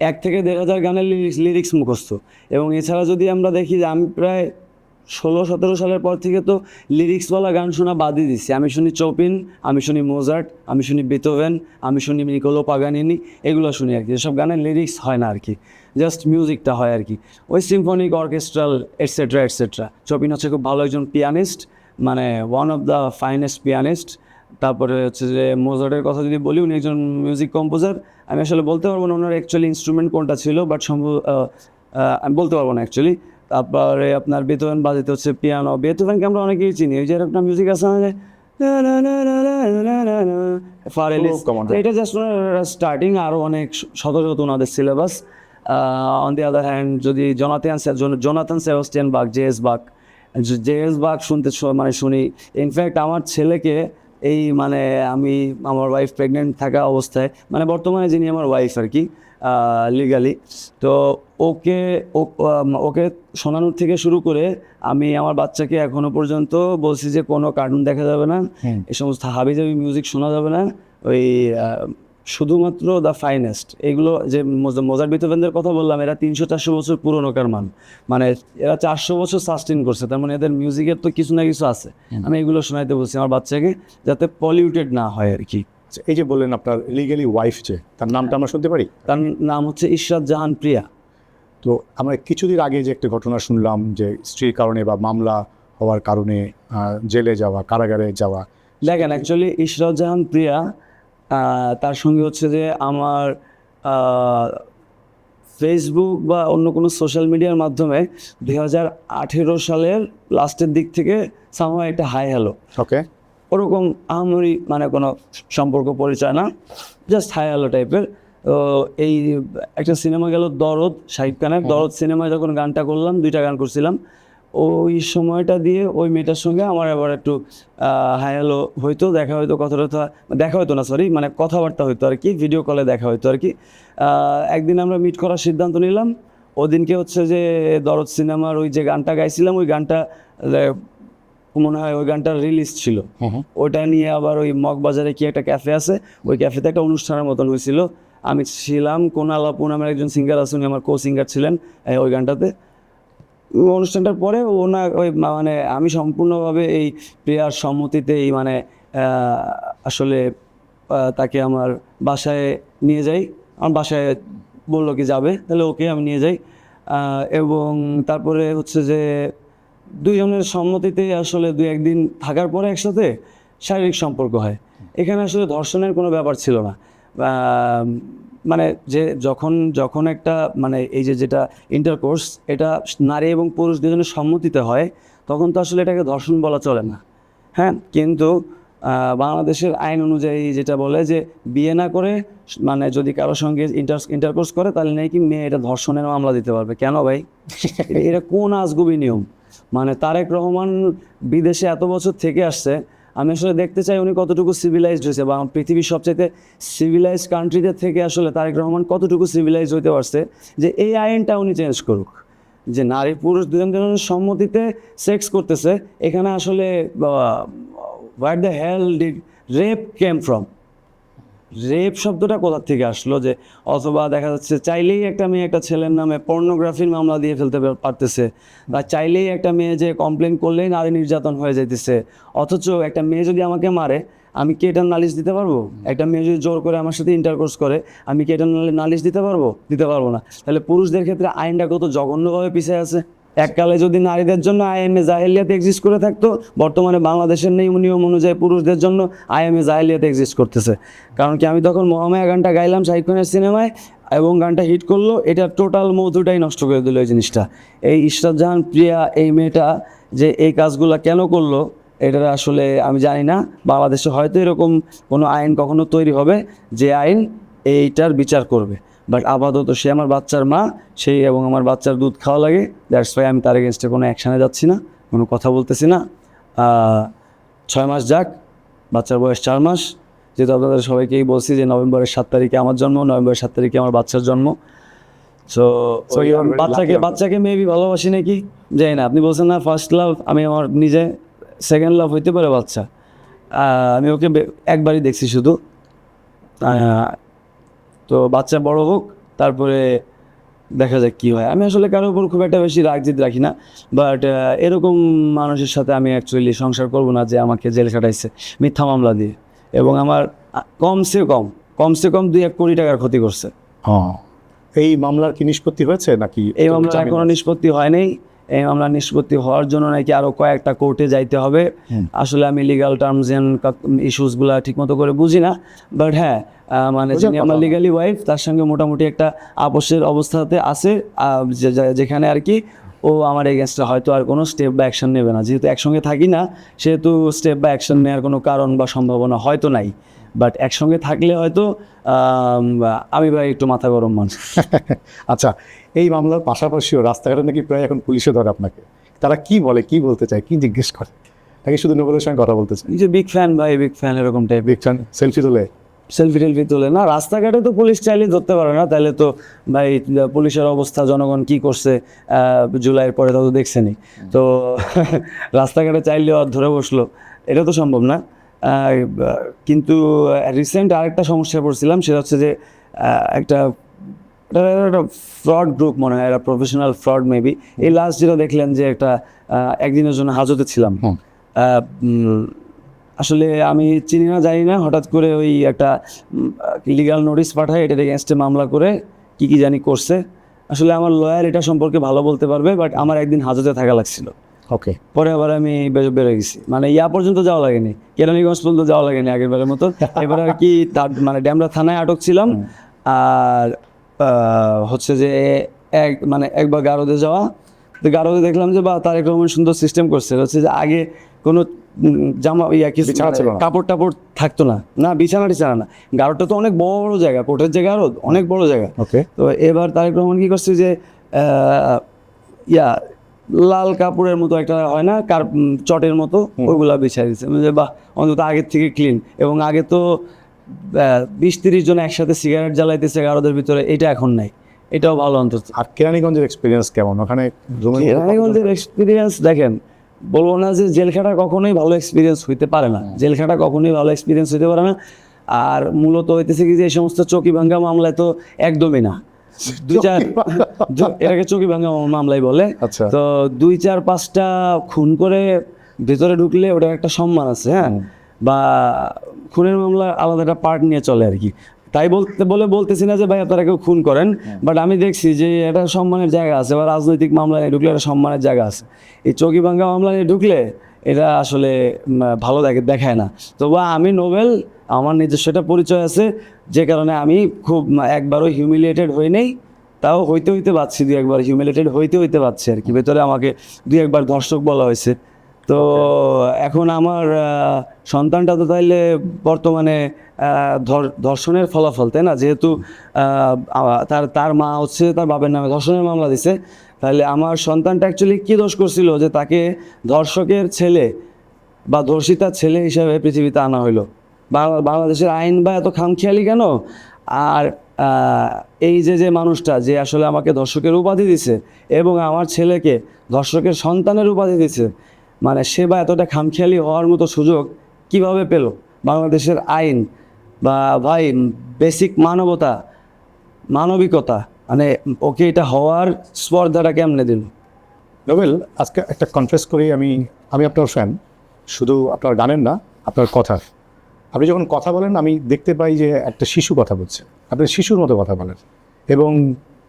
1 থেকে 1,500 গানের লিরিক্স মুখস্থ। এবং এছাড়া যদি আমরা দেখি যে আমি প্রায় 16-17 সালের পর থেকে তো লিরিক্সওয়ালা গান শোনা বাদই দিচ্ছি। আমি শুনি চোপিন, আমি শুনি মোজার্ট, আমি শুনি বেথোভেন, আমি শুনি নিকোলো পাগানিনি, এগুলো শুনি আর কি। এসব গানের লিরিক্স হয় না আর কি, জাস্ট মিউজিকটা হয় আর কি, ওই সিম্ফনিক, অর্কেস্ট্রাল এটসেট্রা এটসেট্রা। চোপিন হচ্ছে খুব ভালো একজন পিয়ানিস্ট, মানে one of the finest pianist. তারপরে হচ্ছে যে মোজার্টের কথা যদি বলি, উনি একজন মিউজিক কম্পোজার। আমি আসলে বলতে পারবো না ওনার অ্যাকচুয়ালি ইনস্ট্রুমেন্ট কোনটা ছিল, বাট আমি বলতে পারবো না অ্যাকচুয়ালি। তারপরে আপনার বেথোভেন বাজাতে হচ্ছে পিয়ানো। বেথোভেনকে আমরা অনেকেই চিনি, ওই যে একটা মিউজিক আছে না যে ফারেলিস, এটা জাস্ট ওনার স্টার্টিং, আরও অনেক শত শত ওনাদের syllabus. On the other hand যদি জোনাথন সেবাস্টিয়ান বাক, জেএস বাক শুনতে মানে শুনি। ইনফ্যাক্ট আমার ছেলেকে এই মানে আমার ওয়াইফ প্রেগনেন্ট থাকা অবস্থায়, মানে বর্তমানে যিনি আমার ওয়াইফ আর কি লিগালি, তো ওকে শোনানোর থেকে শুরু করে আমি আমার বাচ্চাকে এখনো পর্যন্ত বলছি যে কোনো কার্টুন দেখা যাবে না, এই সমস্ত হাবিজাবি মিউজিক শোনা যাবে না, ওই শুধুমাত্র দ্য ফাইনেস্ট। এগুলো যে মোজার্ট বেথোভেনদের কথা বললাম, এরা 300-400 বছর পুরনোকার মানে এরা 400 বছর সাস্টেন করছে, তার মানে এদের মিউজিকের তো কিছু না কিছু আছে। আমি এগুলো শোনাইতে বলছি আমার বাচ্চাকে, যাতে পলিউটেড না হয় আর কি। এই যে বললেন আপনার লিগালি ওয়াইফ, যে তার নামটা আমরা শুনতে পারি? তার নাম হচ্ছে ইশরাত জাহান প্রিয়া। তো আমরা কিছুদিন আগে যে একটা ঘটনা শুনলাম যে স্ত্রীর কারণে বা মামলা হওয়ার কারণে জেলে যাওয়া, কারাগারে যাওয়া। দেখেন অ্যাকচুয়ালি ইশরাত জাহান প্রিয়া, তার সঙ্গে হচ্ছে যে আমার ফেসবুক বা অন্য কোনো সোশ্যাল মিডিয়ার মাধ্যমে 2018 সালের লাস্টের দিক থেকে সামহাও একটা হাই হ্যালো, ওকে, ওরকম আহামরি মানে কোনো সম্পর্ক পরিচয় না, জাস্ট হাই হ্যালো টাইপের। তো এই একটা সিনেমা গেল দরদ, শাহিদ খানের দরদ সিনেমায় যখন গানটা করলাম, 2টা গান করছিলাম, ওই সময়টা দিয়ে ওই মেয়েটার সঙ্গে আমার আবার একটু হাই হ্যালো হয়তো, দেখা হয়তো, দেখা হয়তো না, সরি, মানে কথাবার্তা হইতো আর কি, ভিডিও কলে দেখা হইতো আর কি। একদিন আমরা মিট করার সিদ্ধান্ত নিলাম। ওদিনকে হচ্ছে যে দরদ সিনেমার ওই যে গানটা গাইছিলাম, ওই গানটা মনে হয় ওই গানটার রিলিজ ছিল, ওটা নিয়ে আবার ওই মগবাজারে কি একটা ক্যাফে আছে, ওই ক্যাফেতে একটা অনুষ্ঠানের মতন হয়েছিল। আমি ছিলাম, কোনাল আপু নামের একজন সিঙ্গার আছে, উনি আমার কো সিঙ্গার ছিলেন ওই গানটাতে। অনুষ্ঠানটার পরে ওই মানে আমি সম্পূর্ণভাবে এই প্রিয়ার সম্মতিতেই মানে আসলে তাকে আমার বাসায় নিয়ে যাই। আমার বাসায় বললো কি যাবে, তাহলে ওকে আমি নিয়ে যাই। এবং তারপরে হচ্ছে যে 2 জনের সম্মতিতে আসলে 2-1 দিন থাকার পরে একসাথে শারীরিক সম্পর্ক হয়। এখানে আসলে ধর্ষণের কোনো ব্যাপার ছিল না। মানে যে যখন একটা মানে এই যেটা ইন্টারকোর্স, এটা নারী এবং পুরুষ দুজনের সম্মতিতে হয়, তখন তো আসলে এটাকে ধর্ষণ বলা চলে না। হ্যাঁ, কিন্তু বাংলাদেশের আইন অনুযায়ী যেটা বলে যে বিয়ে না করে মানে যদি কারোর সঙ্গে ইন্টারকোর্স করে তাহলে নাকি মেয়ে এটা ধর্ষণের মামলা দিতে পারবে। কেন ভাই? এটা কোন আজগুবি নিয়ম? মানে তারেক রহমান বিদেশে এত বছর থেকে আসছে, আমি আসলে দেখতে চাই উনি কতটুকু সিভিলাইজড হয়েছে, বা পৃথিবীর সবচেয়ে সিভিলাইজড কান্ট্রিদের থেকে আসলে তারেক রহমান কতটুকু সিভিলাইজড হইতে পারছে যে এই আইনটা উনি চেঞ্জ করুক, যে নারী পুরুষ দুজনের সম্মতিতে সেক্স করতেছে। এখানে আসলে what the hell did rape came from? Rape শব্দটা কোথা থেকে আসলো? যে অথবা দেখা যাচ্ছে চাইলেই একটা মেয়ে একটা ছেলের নামে পর্নোগ্রাফির মামলা দিয়ে ফেলতে পারতেছে, বা চাইলেই একটা মেয়ে যে কমপ্লেন করলেই নারী নির্যাতন হয়ে যাইতেছে। অথচ একটা মেয়ে যদি আমাকে মারে, আমি কি এটা নালিশ দিতে পারবো? একটা মেয়ে যদি জোর করে আমার সাথে ইন্টারকোর্স করে, আমি কি এটা নালিশ দিতে পারবো? দিতে পারবো না। তাহলে পুরুষদের ক্ষেত্রে আইনটা কত জঘন্যভাবে পিছিয়ে আছে। এককালে যদি নারীদের জন্য আইএমএ জাহেলিয়াত এক্সিস্ট করে থাকতো, বর্তমানে বাংলাদেশের নিয়ম অনুযায়ী পুরুষদের জন্য আইএমএ জাহেলিয়াত এক্সিস্ট করতেছে। কারণ কি, আমি তখন মহামায়া গানটা গাইলাম শাহিদ খানের সিনেমায়, এবং গানটা হিট করলো, এটা টোটাল মধুটাই নষ্ট করে দিল এই জিনিসটা। এই ইশরাত জাহান প্রিয়া এই মেয়েটা যে এই কাজগুলো কেন করলো, এটা আসলে আমি জানি না। বাংলাদেশে হয়তো এরকম কোনো আইন কখনো তৈরি হবে যে আইন এইটার বিচার করবে, বাট আপাতত সে আমার বাচ্চার মা, সেই এবং আমার বাচ্চার দুধ খাওয়া লাগে, দ্যাটস ওয়াই আমি তার এগেনস্টে কোনো অ্যাকশানে যাচ্ছি না, কোনো কথা বলতেছি না। 6 মাস যাক, বাচ্চার বয়স 4 মাস, যেহেতু আপনাদের সবাইকেই বলছি যে নভেম্বরের 7 তারিখে আমার জন্ম, নভেম্বরের 7 তারিখে আমার বাচ্চার জন্ম। সো you are very বাচ্চাকে মেবি ভালোবাসি নাকি জানি না। আপনি বলছেন না ফার্স্ট লাভ, আমি আমার নিজে সেকেন্ড লাভ হইতে পারে বাচ্চা। আমি ওকে একবারই দেখছি শুধু। তো বাচ্চা বড় হোক, তারপরে দেখা যাক কী হয়। আমি আসলে কারোর উপর খুব একটা বেশি রাগ জিদ রাখি না, বাট এরকম মানুষের সাথে আমি অ্যাকচুয়ালি সংসার করব না যে আমাকে জেল খাটাইছে মিথ্যা মামলা দিয়ে, এবং আমার কমসে কম 2-1 কোটি টাকার ক্ষতি করছে। এই মামলার কি নিষ্পত্তি হয়েছে নাকি? এই মামলা এখনো নিষ্পত্তি হয়নি। এই মামলা নিষ্পত্তি হওয়ার জন্য নাকি আরও কয়েকটা কোর্টে যাইতে হবে। আসলে আমি লিগাল টার্মস অ্যান্ড ইস্যুসগুলো ঠিকমতো করে বুঝি না, বাট হ্যাঁ, মানে যিনি আমার লিগালি ওয়াইফ, তার সঙ্গে মোটামুটি একটা আপোষের অবস্থাতে আছে, যেখানে আর কি ও আমার এগেনস্টে হয়তো আর কোনো স্টেপ বা অ্যাকশন নেবে না। যেহেতু একসঙ্গে থাকি না, সেহেতু স্টেপ বা অ্যাকশন নেওয়ার কোনো কারণ বা সম্ভাবনা হয়তো নাই, বাট একসঙ্গে থাকলে হয়তো আমি ভাই একটু মাথা গরম মানুষ। আচ্ছা, এই মামলার পাশাপাশিও রাস্তাঘাটে নাকি প্রায় এখন পুলিশে ধরে আপনাকে। তারা কি বলে, কি বলতে চায়, কি জিজ্ঞেস করে, নাকি শুধু নোবেলের সঙ্গে কথা বলতে চায়? যে বিগ ফ্যান ভাই, বিগ ফ্যান এরকম টাইপ। বিগ ফ্যান, সেলফি তোলে, সেলফি তোলে না রাস্তাঘাটে, তো পুলিশ চাইলেই ধরতে পারে না। তাহলে তো ভাই পুলিশের অবস্থা জনগণ কি করছে জুলাইয়ের পরে তা তো দেখছেনি। তো রাস্তাঘাটে চাইলেও আর ধরে বসলো, এটা তো সম্ভব না। কিন্তু রিসেন্ট আরেকটা সমস্যায় পড়ছিলাম, সেটা হচ্ছে যে একটা ফ্রড গ্রুপ মনে হয়, একটা প্রফেশনাল ফ্রড মেবি। এই লাস্ট যেটা দেখলেন যে একটা একদিনের জন্য হাজতে ছিলাম। আসলে আমি চিনি না, জানি না, হঠাৎ করে ওই একটা লিগাল নোটিশ পাঠায়, এটার এগেনস্টে মামলা করে কি জানি করছে। আসলে আমার লয়ার এটা সম্পর্কে ভালো বলতে পারবে, বাট আমার একদিন হাজতে থাকা লাগছিল। ওকে, পরে আবার আমি বেরো গেছি, মানে পর্যন্ত যাওয়া লাগেনি, কেরানীগঞ্জ পর্যন্ত যাওয়া লাগেনি আগের বারের মতো। এবার আর কি তার মানে ড্যামরা থানায় আটক ছিলাম। আর হচ্ছে যে একবার গারদে যাওয়া, তো গারদে দেখলাম যে তারেক রহমান সুন্দর সিস্টেম করছে, হচ্ছে যে আগে কোনো জামা কিছু কাপড় টাপড় থাকতো না, বিছানা না। গারদটা তো অনেক বড় জায়গা, কোর্টের যে গারদ অনেক বড় জায়গা। তো এবার তারেক রহমান কি করছে যে লাল কাপড়ের মতো একটা হয় না, চটের মতো, ওইগুলা বিছাই দিচ্ছে। বাহ, অন্তত আগের থেকে ক্লিন। এবং আগে তো 20-30 জন একসাথে সিগারেট জ্বালাইতেছে গারদের ভিতরে, এটা এখন নাই, এটাও ভালো অন্তত। আর কেরানীগঞ্জের এক্সপিরিয়েন্স কেমন ওখানে? কেরানীগঞ্জের এক্সপিরিয়েন্স দেখেন, বলবো না যে জেলখাটা কখনোই ভালো এক্সপিরিয়েন্স হইতে পারে না, জেলখাটা কখনোই ভালো এক্সপিরিয়েন্স হইতে পারে না। আর মূলত হইতেছে কি যে এই সমস্ত চৌকি ভাঙ্গা মামলায় তো একদমই না, 2-4 এটাকে চৌকি ভাঙ্গা মামলাই বলে। তো 2-4-5টা খুন করে ভেতরে ঢুকলে ওটার একটা সম্মান আছে, হ্যাঁ, বা খুনের মামলা আলাদা একটা পার্ট নিয়ে চলে আর কি। তাই বলতেছি না যে ভাই আপনারা কেউ খুন করেন, বাট আমি দেখছি যে এটা সম্মানের জায়গা আছে, বা রাজনৈতিক মামলা নিয়ে ঢুকলে একটা সম্মানের জায়গা আছে। এই চৌকি ভাঙ্গা মামলা নিয়ে ঢুকলে এটা আসলে ভালো দেখায় না। তবু আমি নোবেল, আমার নিজস্ব একটা পরিচয় আছে, যে কারণে আমি খুব একবারও হিউমিলিয়েটেড হই নেই। তাও হইতে হইতে পারছি, দুই একবার হিউমিলেটেড হইতে পারছি আর কি। ভেতরে আমাকে দুই একবার ধর্ষক বলা হয়েছে। তো এখন আমার সন্তানটা তো তাইলে বর্তমানে ধর্ষণের ফলাফল, তাই না? যেহেতু তার মা হচ্ছে তার বাবার নামে ধর্ষণের মামলা দিছে, তাহলে আমার সন্তানটা অ্যাকচুয়ালি কী দোষ করছিল যে তাকে ধর্ষকের ছেলে বা ধর্ষিতার ছেলে হিসাবে পৃথিবীতে আনা হইলো? বাংলাদেশের আইন বা এত খামখেয়ালি কেন? আর এই যে মানুষটা যে আসলে আমাকে ধর্ষকের উপাধি দিছে এবং আমার ছেলেকে ধর্ষকের সন্তানের উপাধি দিছে, মানে সে বা এতটা খামখেয়ালি হওয়ার মতো সুযোগ কিভাবে পেল? বাংলাদেশের আইন বা ভাই বেসিক মানবিকতা, মানে ওকে এটা হওয়ার স্পর্ধাটা কেমনে দিল? নোবেল, আজকে একটা কনফেস করি, আমি আপনার ফ্যান, শুধু আপনার গানের না, আপনার কথার। আপনি যখন কথা বলেন আমি দেখতে পাই যে একটা শিশু কথা বলছে, আপনি শিশুর মতো কথা বলেন এবং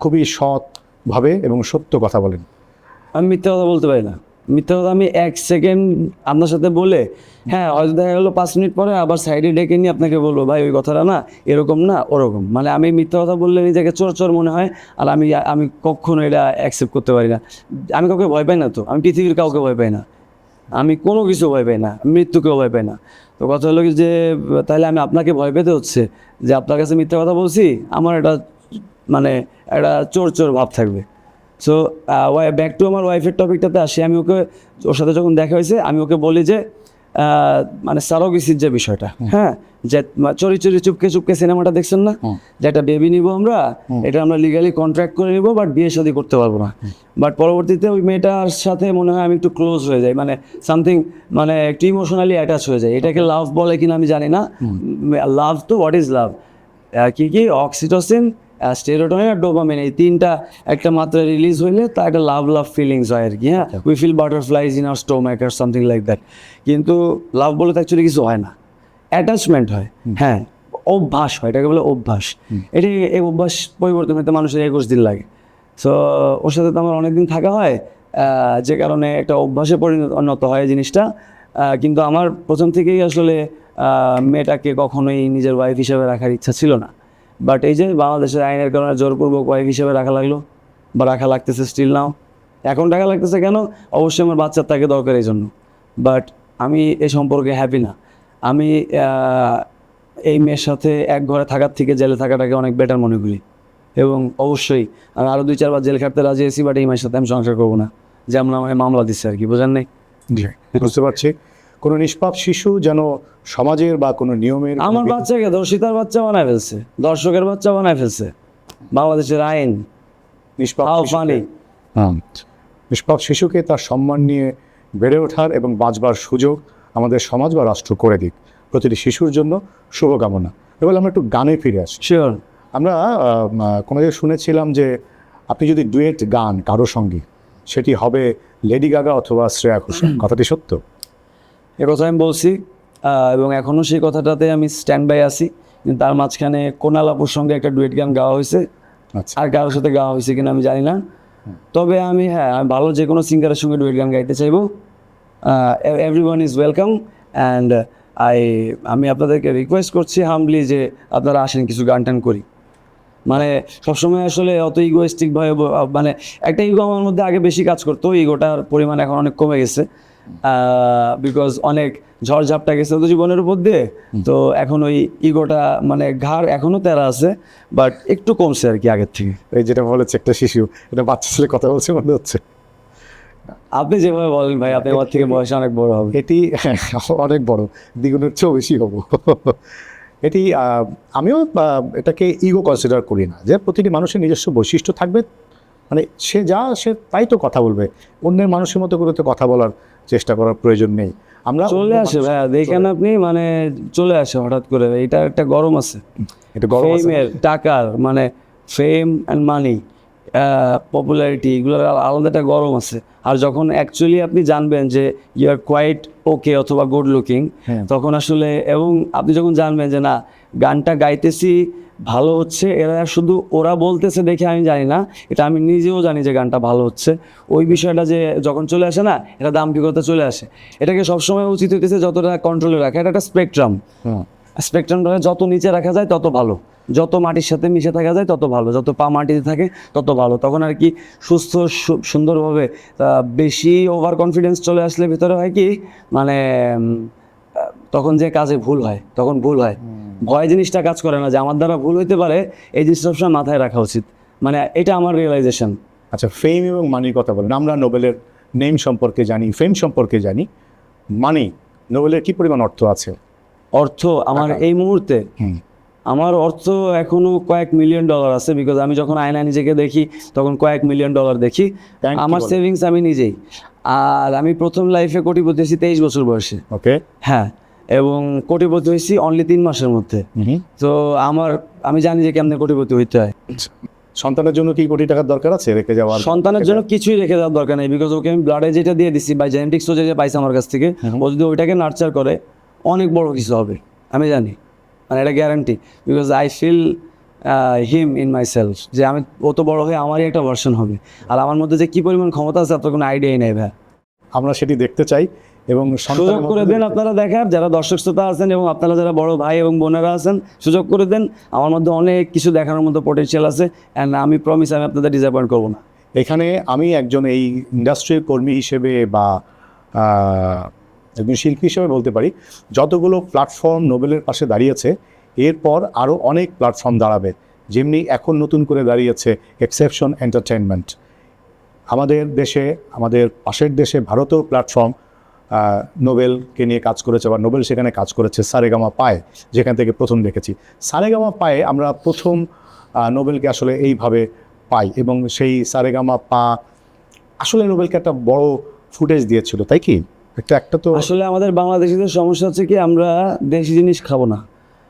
খুবই সৎভাবে এবং সত্য কথা বলেন। আমি মিথ্যা কথা বলতে পারি না। মিথ্যা কথা আমি 1 সেকেন্ড আপনার সাথে বলে, হ্যাঁ হয়তো দেখা গেলো 5 মিনিট পরে আবার সাইডে ডেকে নিয়ে আপনাকে বলবো ভাই ওই কথাটা না এরকম না ওরকম। মানে আমি মিথ্যা কথা বললে নিজেকে চোর মনে হয়, আর আমি কখনো এটা অ্যাকসেপ্ট করতে পারি না। আমি কাউকে ভয় পাই না, তো আমি পৃথিবীর কাউকে ভয় পাই না, আমি কোনো কিছু ভয় পাই না, মৃত্যুকেও ভয় পাই না। তো কথা হলো কি যে তাহলে আমি আপনাকে ভয় পেতে হচ্ছে যে আপনার কাছে মিথ্যা কথা বলছি, আমার এটা মানে একটা চোর ভাব থাকবে। সো ব্যাক টু আমার ওয়াইফের টপিকটাতে আসি। আমি ওর সাথে যখন দেখা হয়েছে আমি ওকে বলি যে মানে সারোগেসির যে বিষয়টা, হ্যাঁ, যে চুরি চুপকে সিনেমাটা দেখছেন না, যে একটা বেবি নিব আমরা, এটা আমরা লিগালি কন্ট্রাক্ট করে নিব, বাট বিয়ে শাদী করতে পারবো না। বাট পরবর্তীতে ওই মেয়েটার সাথে মনে হয় আমি একটু ক্লোজ হয়ে যাই, মানে সামথিং মানে একটু ইমোশনালি অ্যাটাচ হয়ে যায়। এটাকে লাভ বলে কিনা আমি জানি না। লাভ তো হোয়াট ইজ লাভ, কি অক্সিটোসিন, স্টেরোটোনিন আর ডোপামিন, এই তিনটা একটা মাত্রায় রিলিজ হইলে তা একটা লাভ ফিলিংস হয় আর কি। হ্যাঁ, we feel butterflies in our stomach আর সামথিং লাইক দ্যাট। কিন্তু লাভ বলে তো অ্যাকচুয়ালি কিছু হয় না, অ্যাটাচমেন্ট হয়। হ্যাঁ, অভ্যাস হয়, এটাকে বলে অভ্যাস। এই অভ্যাস পরিবর্তন হতে মানুষের 21 দিন লাগে। সো ওর সাথে তো আমার অনেকদিন থাকা হয়, যে কারণে একটা অভ্যাসে পরিণত হয় জিনিসটা। কিন্তু আমার প্রথম থেকেই আসলে মেয়েটাকে কখনোই নিজের ওয়াইফ হিসেবে রাখার ইচ্ছা ছিল না। বাট এই যে বাংলাদেশের আইনের কারণে জোরপূর্বক ওয়াইফ হিসেবে রাখা লাগলো, বা রাখা লাগতেছে স্টিল নাও। এখন টাকা লাগতেছে কেন? অবশ্যই আমার বাচ্চার তাকে দরকার এই জন্য। বাট আমি এই সম্পর্কে হ্যাপি না। আমি এই মেয়ের সাথে এক ঘরে থাকার থেকে জেলে থাকাটাকে অনেক বেটার মনে করি, এবং অবশ্যই আমি আরও 2-4 বার জেল খাটতে রাজি আছি, বাট এই মেয়ের সাথে আমি সংসার করবো না, যেমন আমায় মামলা দিচ্ছে আর কি, বোঝেন নাই? বুঝতে পারছি, কোনো নিষ্পাপ শিশু যেন সমাজের বা কোনো নিয়মের, আমার বাচ্চাকে ধর্ষিতার বাচ্চা বানায় ফেলছে, দর্শকের বাচ্চা বানায় ফেলছে বাংলাদেশের আইন। নিষ্পাপ শিশুকে তার সম্মান নিয়ে বেড়ে ওঠার এবং বাঁচবার সুযোগ আমাদের সমাজ বা রাষ্ট্র করে দিক। প্রতিটি শিশুর জন্য শুভকামনা। এবার আমরা একটু গানে ফিরে আসি। শিওর। আমরা কোনো জায়গায় শুনেছিলাম যে আপনি যদি ডুয়েট গান কারো সঙ্গে, সেটি হবে লেডি গাগা অথবা শ্রেয়া ঘোষাল, কথাটি সত্য? এ কথা আমি বলছি, এবং এখনও সেই কথাটাতে আমি স্ট্যান্ড বাই আছি। কিন্তু তার মাঝখানে কোনাল আপুর সঙ্গে একটা ডুয়েট গান গাওয়া হয়েছে, আর কারোর সাথে গাওয়া হয়েছে কিনা আমি জানি না। তবে আমি ভালো যে কোনো সিঙ্গারের সঙ্গে ডুয়েট গান গাইতে চাইবো। এভরিওয়ান ইজ ওয়েলকাম, অ্যান্ড আমি আপনাদেরকে রিকোয়েস্ট করছি হাম্বলি যে আপনারা আসেন, কিছু গান টান করি। মানে সবসময় আসলে অত ইগোয়েস্টিকভাবে, মানে একটা ইগো আমার মধ্যে আগে বেশি কাজ করতো, ইগোটার পরিমাণ এখন অনেক কমে গেছে, বিকজ অনেক ঝড়ঝাপটা গেছে তো জীবনের উপর দিয়ে। তো এখন ওই ইগোটা মানে ঘাড় এখনও তেরা আছে, বাট একটু কমছে আর কি আগের থেকে। এই যেটা বলেছে একটা শিশু, এটা বাচ্চা ছেলে কথা বলছে মনে হচ্ছে। আপনি যেভাবে বলেন ভাই, আপনি আমার থেকে বয়সে অনেক বড় হবে। এটি অনেক বড়, দ্বিগুণের চেয়েও বেশি হব। এটি আমিও এটাকে ইগো কনসিডার করি না, যে প্রতিটি মানুষের নিজস্ব বৈশিষ্ট্য থাকবে, মানে সে তাই তো কথা বলবে, অন্যের মানুষের মতো করে তো কথা বলার চেষ্টা করার প্রয়োজন নেই। আমরা চলে আসে ভাইয়া, দেখেন আপনি, মানে চলে আসে হঠাৎ করে, এটা একটা গরম আছে, এটা গরম আছে, ফেমের, টাকার, মানে ফেম অ্যান্ড মানি, পপুলারিটি, এগুলোর আলাদা একটা গরম আছে। আর যখন অ্যাকচুয়ালি আপনি জানবেন যে ইউ আর কোয়াইট ওকে অথবা গুড লুকিং, তখন আসলে, এবং আপনি যখন জানবেন যে না গানটা গাইতেছি ভালো হচ্ছে, এরা শুধু ওরা বলতেছে দেখে আমি জানি না, এটা আমি নিজেও জানি যে গানটা ভালো হচ্ছে, ওই বিষয়টা যে যখন চলে আসে না, এটা দাম্ভিকতা চলে আসে। এটাকে সবসময় উচিত হইতেছে যতটা কন্ট্রোলে রাখা, এটা একটা স্পেকট্রামটা যত নিচে রাখা যায় তত ভালো। যত মাটির সাথে মিশে থাকা যায় তত ভালো, যত পা মাটিতে থাকে তত ভালো। তখন আর কি সুস্থ সুন্দরভাবে বেশি ওভার কনফিডেন্স চলে আসলে ভিতরে হয় কি মানে তখন যে কাজে ভুল হয়, তখন ভুল হয়, ভয় জিনিসটা কাজ করে না যে আমার দ্বারা ভুল হইতে পারে, এই জিনিসটা সবসময় মাথায় রাখা উচিত। মানে এটা আমার রিয়েলাইজেশন। আচ্ছা, ফেম এবং মানির কথা বলেন। আমরা নোবেলের নেম সম্পর্কে জানি, ফেম সম্পর্কে জানি, মানি, নোবেলের কি পরিমাণ অর্থ আছে? অর্থ আমার এই মুহূর্তে আমার অর্থ এখনো কয়েক মিলিয়ন ডলার আছে, বিকজ আমি যখন আয়না নিজেকে দেখি তখন কয়েক মিলিয়ন ডলার দেখি। Thank you আমার বলেন। সেভিংস আমি নিজেই। আর আমি প্রথম লাইফে কোটিপতি হয়েছি 23 বছর বয়সে। ওকে। হ্যাঁ, এবং কোটিপতি হয়েছি অনলি 3 মাসের মধ্যে। তো আমি জানি যে কেমনে কোটিপতি হইতে হয়। সন্তানের জন্য কি কোটি টাকার দরকার আছে রেখে যাওয়ার? সন্তানের জন্য কিছুই রেখে দেওয়ার দরকার নেই, বিকজ ওকে আমি ব্লাডে যেটা দিয়ে দিছি বা জেনেটিক্সও যে পাইছে আমার কাছ থেকে, ও যদি ওইটাকে নার্চার করে অনেক বড় কিছু হবে, আমি জানি। মানে এটা guarantee, because I feel him in myself, যে আমি অত বড় হয়ে আমারই একটা ভার্সন হবে। আর আমার মধ্যে যে কি পরিমাণ ক্ষমতা আছে আপনার কোনো আইডিয়াই নেই ভাই। আমরা সেটি দেখতে চাই এবং সুযোগ করে দেন আপনারা দেখার, যারা দর্শক শ্রোতা আছেন এবং আপনারা যারা বড় ভাই এবং বোনেরা আছেন, সুযোগ করে দেন। আমার মধ্যে অনেক কিছু দেখানোর মতো পোটেনশিয়াল আছে, অ্যান্ড আমি প্রমিস আমি আপনাদের ডিসঅ্যাপয়েন্ট করবো না। এখানে আমি একজন এই ইন্ডাস্ট্রির কর্মী হিসেবে বা একজন শিল্পী হিসেবে বলতে পারি, যতগুলো প্ল্যাটফর্ম নোবেলের পাশে দাঁড়িয়েছে, এরপর আরও অনেক প্ল্যাটফর্ম দাঁড়াবে। যেমনি এখন নতুন করে দাঁড়িয়েছে এক্সেপশন এন্টারটেনমেন্ট। আমাদের দেশে, আমাদের পাশের দেশে ভারতেও প্ল্যাটফর্ম নোবেলকে নিয়ে কাজ করেছে, বা নোবেল সেখানে কাজ করেছে সারেগামা পায়ে, যেখান থেকে প্রথম দেখেছি। সারেগামা পায়ে আমরা প্রথম নোবেলকে আসলে এইভাবে পাই, এবং সেই সারেগামা পা আসলে নোবেলকে একটা বড় ফুটেজ দিয়েছিল, তাই কি? একটা তো আসলে আমাদের বাংলাদেশিদের সমস্যা হচ্ছে কি, আমরা দেশি জিনিস খাবো না,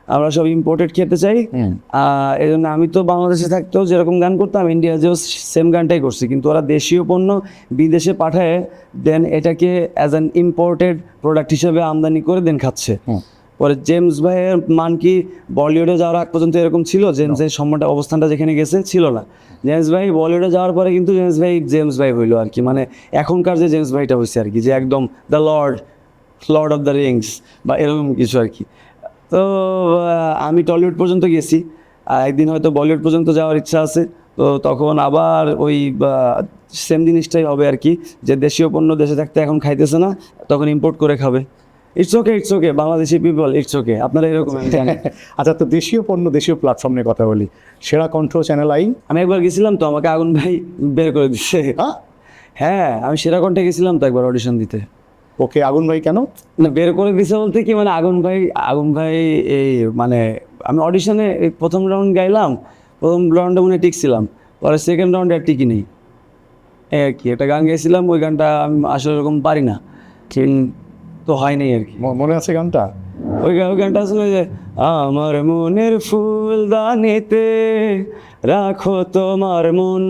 আমরা সব ইম্পোর্টেড খেতে চাই। এই জন্য আমি তো বাংলাদেশে থাকতেও যেরকম গান করতাম, ইন্ডিয়া যেও সেম গানটাই করছি, কিন্তু ওরা দেশীয় পণ্য বিদেশে পাঠায়, দেন এটাকে অ্যাজ অ্যান ইম্পোর্টেড প্রোডাক্ট হিসেবে আমদানি করে দেন খাচ্ছে। পরে জেমস ভাইয়ের মান কি বলিউডে যাওয়ার আগ পর্যন্ত এরকম ছিল? জেমসের সম্মানটা অবস্থানটা যেখানে গেছে ছিল না। জেমস ভাই বলিউডে যাওয়ার পরে কিন্তু জেমস ভাই হইলো আর কি, মানে এখনকার যে জেমস ভাইটা হয়েছে আর কি, যে একদম the Lord of the Rings বা এরকম কিছু আর কি। তো আমি টলিউড পর্যন্ত গেছি, একদিন হয়তো বলিউড পর্যন্ত যাওয়ার ইচ্ছা আছে। তো তখন আবার ওই সেম জিনিসটাই হবে আর কি, যে দেশীয় পণ্য দেশে থাকতে এখন খাইতেছে না, তখন ইম্পোর্ট করে খাবে। It's okay, Bangladeshi people, it's okay, আপনারা এরকম। আচ্ছা, তো দেশীয় পণ্য, দেশীয় প্ল্যাটফর্ম নিয়ে কথা বলি। সেরা কণ্ঠ, চ্যানেল আই। আমি একবার গেছিলাম তো, আমাকে আগুন ভাই বের করে দিচ্ছে। হ্যাঁ, আমি সেরা কণ্ঠে গেছিলাম তো একবার অডিশন দিতে। ওকে, আগুন ভাই কেন? না, বের করে দিছে বলতে কি, মানে আগুন ভাই এই মানে আমি অডিশনে প্রথম রাউন্ড গাইলাম, প্রথম রাউন্ডে মনে টিকছিলাম, পরে সেকেন্ড রাউন্ডে আর টিকি নেই এই আর কি। একটা গান গেছিলাম, ওই গানটা আমি আসলে এরকম পারি না, তো হয় নাই আর কি। মনে আছে গানটা? ওই গানটা আসলে যে আমার মনের ফুলদানিতে রাখো তোমার মন,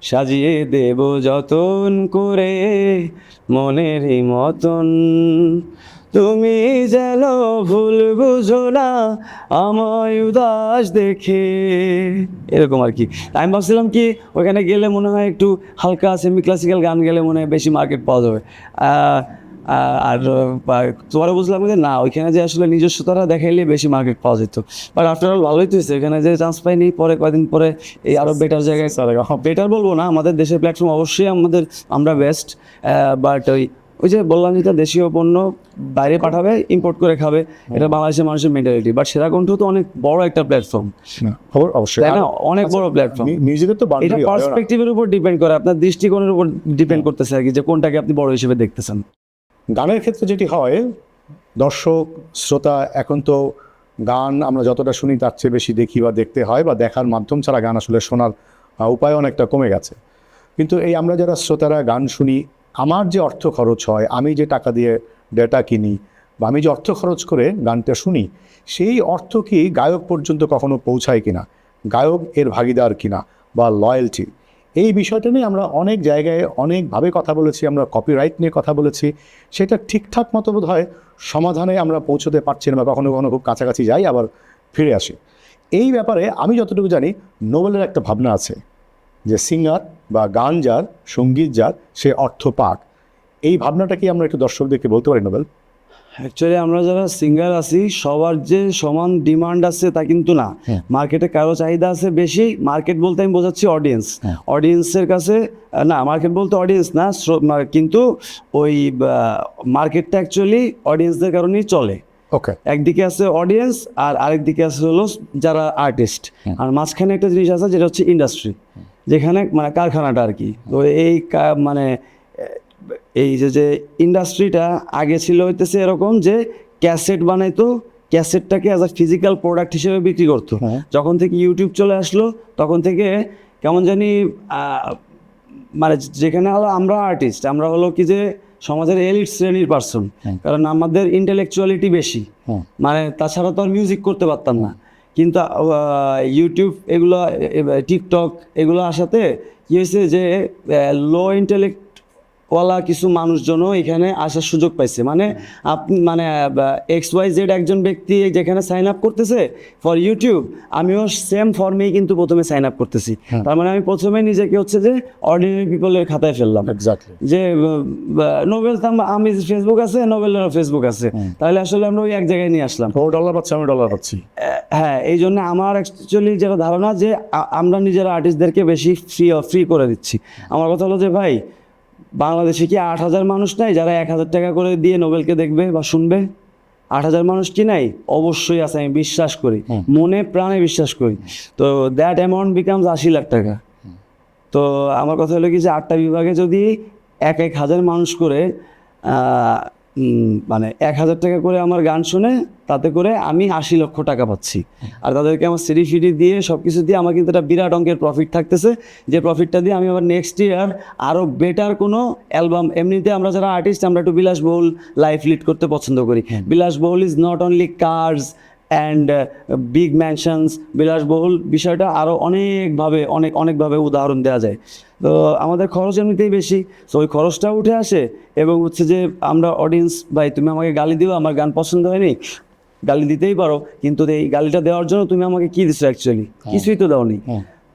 সাজিয়ে দেব যতন করে মনেরই মতন, তুমি যেন ভুল বুঝো না আমায় উদাস দেখে, এরকম আর কি। আমি ভাবছিলাম কি ওইখানে গেলে মনে হয় একটু হালকা সেমি ক্লাসিক্যাল গান গেলে মনে হয় বেশি মার্কেট পাওয়া যাবে। আর তোমারও বুঝলাম যে না, ওইখানে যে আসলে নিজস্বতারা দেখাইলে বেশি মার্কেট পাওয়া যেত। বাট আফটার অল ভালোই তো হয়েছে, ওইখানে যে চান্স পাইনি, পরে কয়েকদিন পরে এই আরও বেটার জায়গায়, বেটার বলবো না, আমাদের দেশের প্ল্যাটফর্ম অবশ্যই আমরা বেস্ট, বাট ওই যে বললাম যেটা দেশীয় পণ্য বাইরে পাঠাবে, ইম্পোর্ট করে খাবে, এটা বাংলাদেশের মানুষের মেন্টালিটি। বাট সেরা কণ্ঠ তো অনেক বড় একটা প্ল্যাটফর্ম, অবশ্যই, তাই না? অনেক বড় প্ল্যাটফর্ম। মিউজিকের তো এটা পার্সপেক্টিভের উপর ডিপেন্ড করে, আপনার দৃষ্টিকোণের উপর ডিপেন্ড করতেছে আর কি, যে কোনটাকে আপনি বড় হিসেবে দেখতেছেন। গানের ক্ষেত্রে যেটি হয়, দর্শক শ্রোতা এখন তো গান আমরা যতটা শুনি তার চেয়ে বেশি দেখি বা দেখতে হয়, বা দেখার মাধ্যম ছাড়া গান আসলে শোনার উপায় অনেকটা কমে গেছে। কিন্তু এই আমরা যারা শ্রোতারা গান শুনি, আমার যে অর্থ খরচ হয়, আমি যে টাকা দিয়ে ডেটা কিনি বা আমি যে অর্থ খরচ করে গানটা শুনি, সেই অর্থ কি গায়ক পর্যন্ত কখনো পৌঁছায় কিনা, গায়ক এর ভাগিদার কিনা, বা লয়্যালটি, এই বিষয়টা নিয়ে আমরা অনেক জায়গায় অনেকভাবে কথা বলেছি, আমরা কপিরাইট নিয়ে কথা বলেছি। সেটা ঠিকঠাক মতো বোধ হয় সমাধানে আমরা পৌঁছতে পারছি না, বা কখনো কখনো খুব কাছাকাছি যাই আবার ফিরে আসি। এই ব্যাপারে আমি যতটুকু জানি, নোবেলের একটা ভাবনা আছে যে সিঙ্গার বা গান যার, সঙ্গীত যার, সে অর্থ পাক। এই ভাবনাটা কি আমরা একটু দর্শকদেরকে বলতে পারি নোবেল? অ্যাকচুয়ালি আমরা যারা সিঙ্গার আছি সবার যে সমান ডিমান্ড আছে তা কিন্তু না। মার্কেটে কারো চাহিদা আছে বেশি, মার্কেট বলতে আমি বোঝাচ্ছি অডিয়েন্স, অডিয়েন্সের কাছে না, মার্কেট বলতে অডিয়েন্স না, কিন্তু ওই মার্কেটটা অ্যাকচুয়ালি অডিয়েন্সদের কারণেই চলে। ওকে, একদিকে আছে অডিয়েন্স আর আরেকদিকে আছে হলো যারা আর্টিস্ট, আর মাঝখানে একটা জিনিস আছে যেটা হচ্ছে ইন্ডাস্ট্রি, যেখানে মানে কারখানাটা আর কি। তো এই মানে এই যে ইন্ডাস্ট্রিটা আগে ছিল হইতেছে এরকম যে ক্যাসেট বানাইতো, ক্যাসেটটাকে অ্যাজ আ ফিজিক্যাল প্রোডাক্ট হিসেবে বিক্রি করতো। যখন থেকে ইউটিউব চলে আসলো তখন থেকে কেমন জানি মানে যেখানে হলো আমরা আর্টিস্ট, আমরা হলো কি যে সমাজের এলিট শ্রেণীর পার্সন, কারণ আমাদের ইন্টেলেকচুয়ালিটি বেশি, মানে তাছাড়া তো আর মিউজিক করতে পারতাম না। কিন্তু ইউটিউব এগুলো, টিকটক এগুলো আসাতে কী হয়েছে যে লো ইন্টেলেক্ট ওয়ালা কিছু মানুষজনও এখানে আসার সুযোগ পাইছে। মানে আপনি মানে XYZ একজন ব্যক্তি যেখানে সাইন আপ করতেছে ফর ইউটিউব, আমিও সেম ফর্মেই কিন্তু প্রথমে সাইন আপ করতেছি। তার মানে আমি প্রথমে নিজেকে হচ্ছে যে অর্ডিনারি পিপলের খাতায় ফেললাম, এক্স্যাক্টলি, যে নোবেল আমি ফেসবুক আছে, নোবেলেরও ফেসবুক আছে, তাহলে আসলে আমরা ওই এক জায়গায় নিয়ে আসলাম। ও ডলার পাচ্ছে, আমি ডলার পাচ্ছি। হ্যাঁ, এই জন্য আমার অ্যাকচুয়ালি যেটা ধারণা যে আমরা নিজেরা আর্টিস্টদেরকে বেশি ফ্রি করে দিচ্ছি। আমার কথা হলো যে ভাই, বাংলাদেশে কি 8,000 মানুষ নাই যারা 1,000 টাকা করে দিয়ে নোবেলকে দেখবে বা শুনবে? 8,000 মানুষ কি নাই? অবশ্যই আছে, আমি বিশ্বাস করি, মনে প্রাণে বিশ্বাস করি। তো দ্যাট অ্যামাউন্ট বিকামস 80 লাখ টাকা। তো আমার কথা হলো কি যে 8টা বিভাগে যদি 1,000 মানুষ করে মানে 1,000 টাকা করে আমার গান শুনে, তাতে করে আমি 80 লক্ষ টাকা পাচ্ছি। আর তাদেরকে আমার সিডি ফিডি দিয়ে সব কিছু দিয়ে আমার কিন্তু একটা বিরাট অঙ্কের প্রফিট থাকতেছে, যে প্রফিটটা দিয়ে আমি আবার নেক্সট ইয়ার আরও বেটার কোনো অ্যালবাম, এমনিতে আমরা যারা আর্টিস্ট আমরা একটু বিলাসবহুল লাইফ লিড করতে পছন্দ করি। বিলাসবহুল is not only cars and big mansions, বিলাসবহুল বিষয়টা আরও অনেকভাবে উদাহরণ দেওয়া যায়। তো আমাদের খরচ এমনিতেই বেশি, তো ওই খরচটা উঠে আসে। এবং হচ্ছে যে আমরা অডিয়েন্স, ভাই তুমি আমাকে গালি দিও, আমার গান পছন্দ হয়নি, গালি দিতেই পারো, কিন্তু এই গালিটা দেওয়ার জন্য তুমি আমাকে কি দিচ্ছ? অ্যাকচুয়ালি কিছুই তো দাওনি।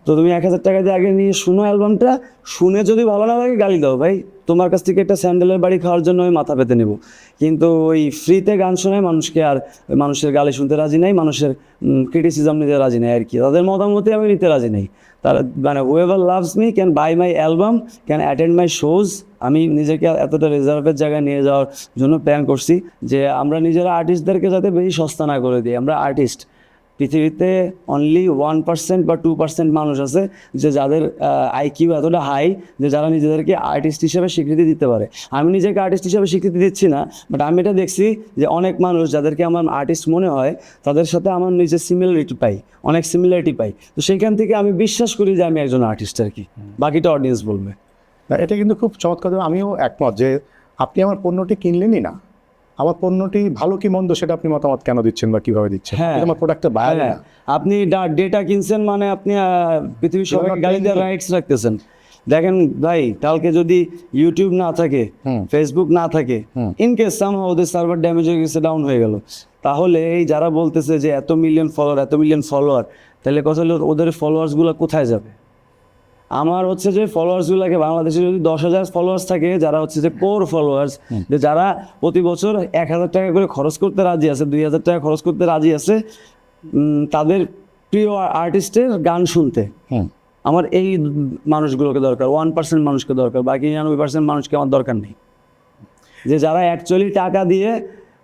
তো তুমি 1,000 টাকা দিয়ে আগে নিয়ে শুনো অ্যালবামটা, শুনে যদি ভালো না লাগে গালি দাও, ভাই তোমার কাছ থেকে একটা স্যান্ডেলের বাড়ি খাওয়ার জন্য আমি মাথা পেতে নেব। কিন্তু ওই ফ্রিতে গান শোনায় মানুষকে, আর মানুষের গালি শুনতে রাজি নাই, মানুষের ক্রিটিসিজম নিতে রাজি নাই আর কি, তাদের মতামতে আমি নিতে রাজি নাই। তারা মানে whoever loves me can buy my album, can attend my shows. আমি নিজেকে এতটা রিজার্ভের জায়গায় নিয়ে যাওয়ার জন্য প্ল্যান করছি যে আমরা নিজেরা আর্টিস্টদেরকে যাতে বেশি সস্তা না করে দিই। আমরা আর্টিস্ট, পৃথিবীতে অনলি 1% বা 2% মানুষ আছে যে যাদের IQ এতটা হাই যে যারা নিজেদেরকে আর্টিস্ট হিসেবে স্বীকৃতি দিতে পারে। আমি নিজেকে আর্টিস্ট হিসেবে স্বীকৃতি দিচ্ছি না, বাট আমি এটা দেখছি যে অনেক মানুষ যাদেরকে আমার আর্টিস্ট মনে হয় তাদের সাথে আমার নিজের অনেক সিমিলারিটি পাই। তো সেইখান থেকে আমি বিশ্বাস করি যে আমি একজন আর্টিস্ট আর কি, বাকিটা অডিয়েন্স বলবে। এটা কিন্তু খুব চমৎকার। আমিও একমত যে আপনি আমার পণ্যটি কিনলেনই না, আমার পণ্যটি ভালো কি মন্দ সেটা আপনি মতামত কেন দিচ্ছেন বা কিভাবে দিচ্ছেন, আমার প্রোডাক্টটা বাইরে না। আপনি ডেটা কিনছেন মানে আপনি পৃথিবীর সবাইকে গালি দেওয়ার রাইটস রাখতেছেন। দেখেন ভাই, কালকে যদি ইউটিউব না থাকে, ফেসবুক না থাকে, ইনকেস সামহাউ ওদের সার্ভার ড্যামেজ হয়ে গেছে, ডাউন হয়ে গেল, তাহলে এই যারা বলতেছে যে এত মিলিয়ন ফলোয়ার, তাহলে কথা হলো ওদের ফলোয়ার্সগুলো কোথায় যাবে? আমার হচ্ছে যে ফলোয়ার্সগুলোকে, বাংলাদেশে যদি 10,000 ফলোয়ার্স থাকে যারা হচ্ছে যে কোর ফলোয়ার্স, যে যারা প্রতি বছর 1,000 টাকা করে খরচ করতে রাজি আছে, 2,000 টাকা খরচ করতে রাজি আছে তাদের প্রিয় আর্টিস্টের গান শুনতে, আমার এই মানুষগুলোকে দরকার, 1% মানুষকে দরকার, বাকি 99% মানুষকে আমার দরকার নেই। যে যারা অ্যাকচুয়ালি টাকা দিয়ে,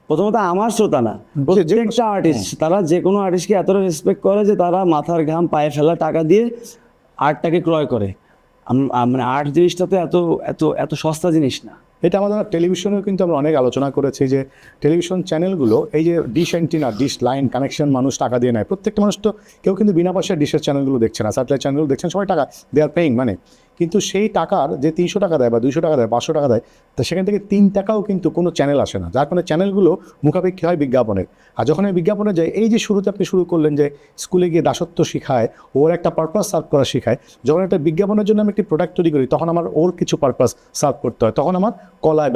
প্রথমত আমার শ্রোতা না, প্রত্যেকটা আর্টিস্ট, তারা যে কোনো আর্টিস্টকে এতটা রেসপেক্ট করে যে তারা মাথার ঘাম পায়ে ফেলা টাকা দিয়ে আর্টটাকে ক্রয় করে। মানে আর্ট জিনিসটা তো এত এত এত সস্তা জিনিস না। এটা আমাদের টেলিভিশনেও কিন্তু আমরা অনেক আলোচনা করেছি যে টেলিভিশন চ্যানেলগুলো এই যে dish antenna, dish line connection মানুষ টাকা দিয়ে নেয়, প্রত্যেকটা মানুষ তো কেউ কিন্তু বিনা পয়সায় ডিশের চ্যানেলগুলো দেখছে না, স্যাটেলাইট চ্যানেলগুলো দেখছেন, সবাই টাকা দে আর পেইং মানে। কিন্তু সেই টাকার যে 300 টাকা দেয় বা 200 টাকা দেয়, 500 টাকা দেয়, তো সেখান থেকে 3 টাকাও কিন্তু কোনো চ্যানেল আসে না, যার কারণে চ্যানেলগুলো মুখাপেক্ষি হয় বিজ্ঞাপনের। আর যখন এই বিজ্ঞাপনে যায়, এই যে শুরুতে আপনি শুরু করলেন যে স্কুলে গিয়ে দাসত্ব শেখায়, ওর একটা পারপাস সার্ভ করা শেখায়, যখন একটা বিজ্ঞাপনের জন্য আমি একটি প্রোডাক্ট তৈরি করি তখন আমার ওর কিছু পারপাস সার্ভ করতে হয়, তখন আমার কলায়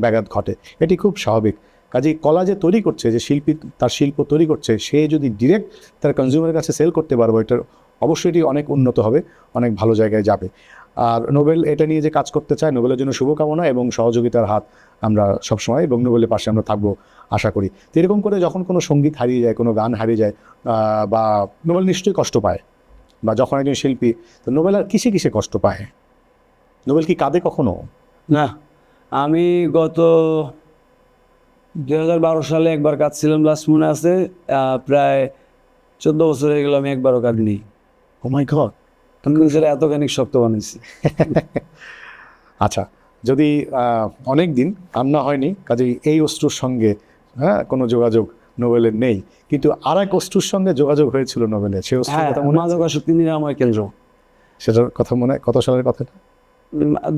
ব্যাঘাত ঘটে, এটি খুব স্বাভাবিক। কাজেই কলা যে তৈরি করছে, যে শিল্পী তার শিল্প তৈরি করছে, সে যদি ডিরেক্ট তার কনজিউমারের কাছে সেল করতে পারবো, এটার অবশ্যই এটি অনেক উন্নত হবে, অনেক ভালো জায়গায় যাবে। আর নোবেল এটা নিয়ে যে কাজ করতে চায়, নোবেলের জন্য শুভকামনা এবং সহযোগিতার হাত আমরা সবসময়, এবং নোবেলের পাশে আমরা থাকবো আশা করি। তো এরকম করে যখন কোনো সঙ্গীত হারিয়ে যায়, কোনো গান হারিয়ে যায়, বা নোবেল নিশ্চয়ই কষ্ট পায়, বা যখন একজন শিল্পী, তো নোবেল আর কিসে কিসে কষ্ট পায়? নোবেল কি কাঁদে কখনো? না, আমি গত 2012 সালে একবার কাঁদছিলাম, লাস্ট মনে আছে, প্রায় 14 বছর হয়ে গেল আমি একবারও কাঁদিনি। ও মাই গড। আমি নিজেরা এতখানি শক্ত বানিয়েছি। আচ্ছা, যদি অনেক দিন কান্না হয়নি, কাজেই এই অশ্রুর সঙ্গে কোনো যোগাযোগ নোবেলের নেই, কিন্তু আর এক অশ্রুর সঙ্গে যোগাযোগ হয়েছিল নোবেলের, সে অশ্রুর হ্যাঁ, কথা মনে আছে? মাদকাসক্তি নিরাময় কেন্দ্র। সেটার কথা মনে, কত সালের কথা?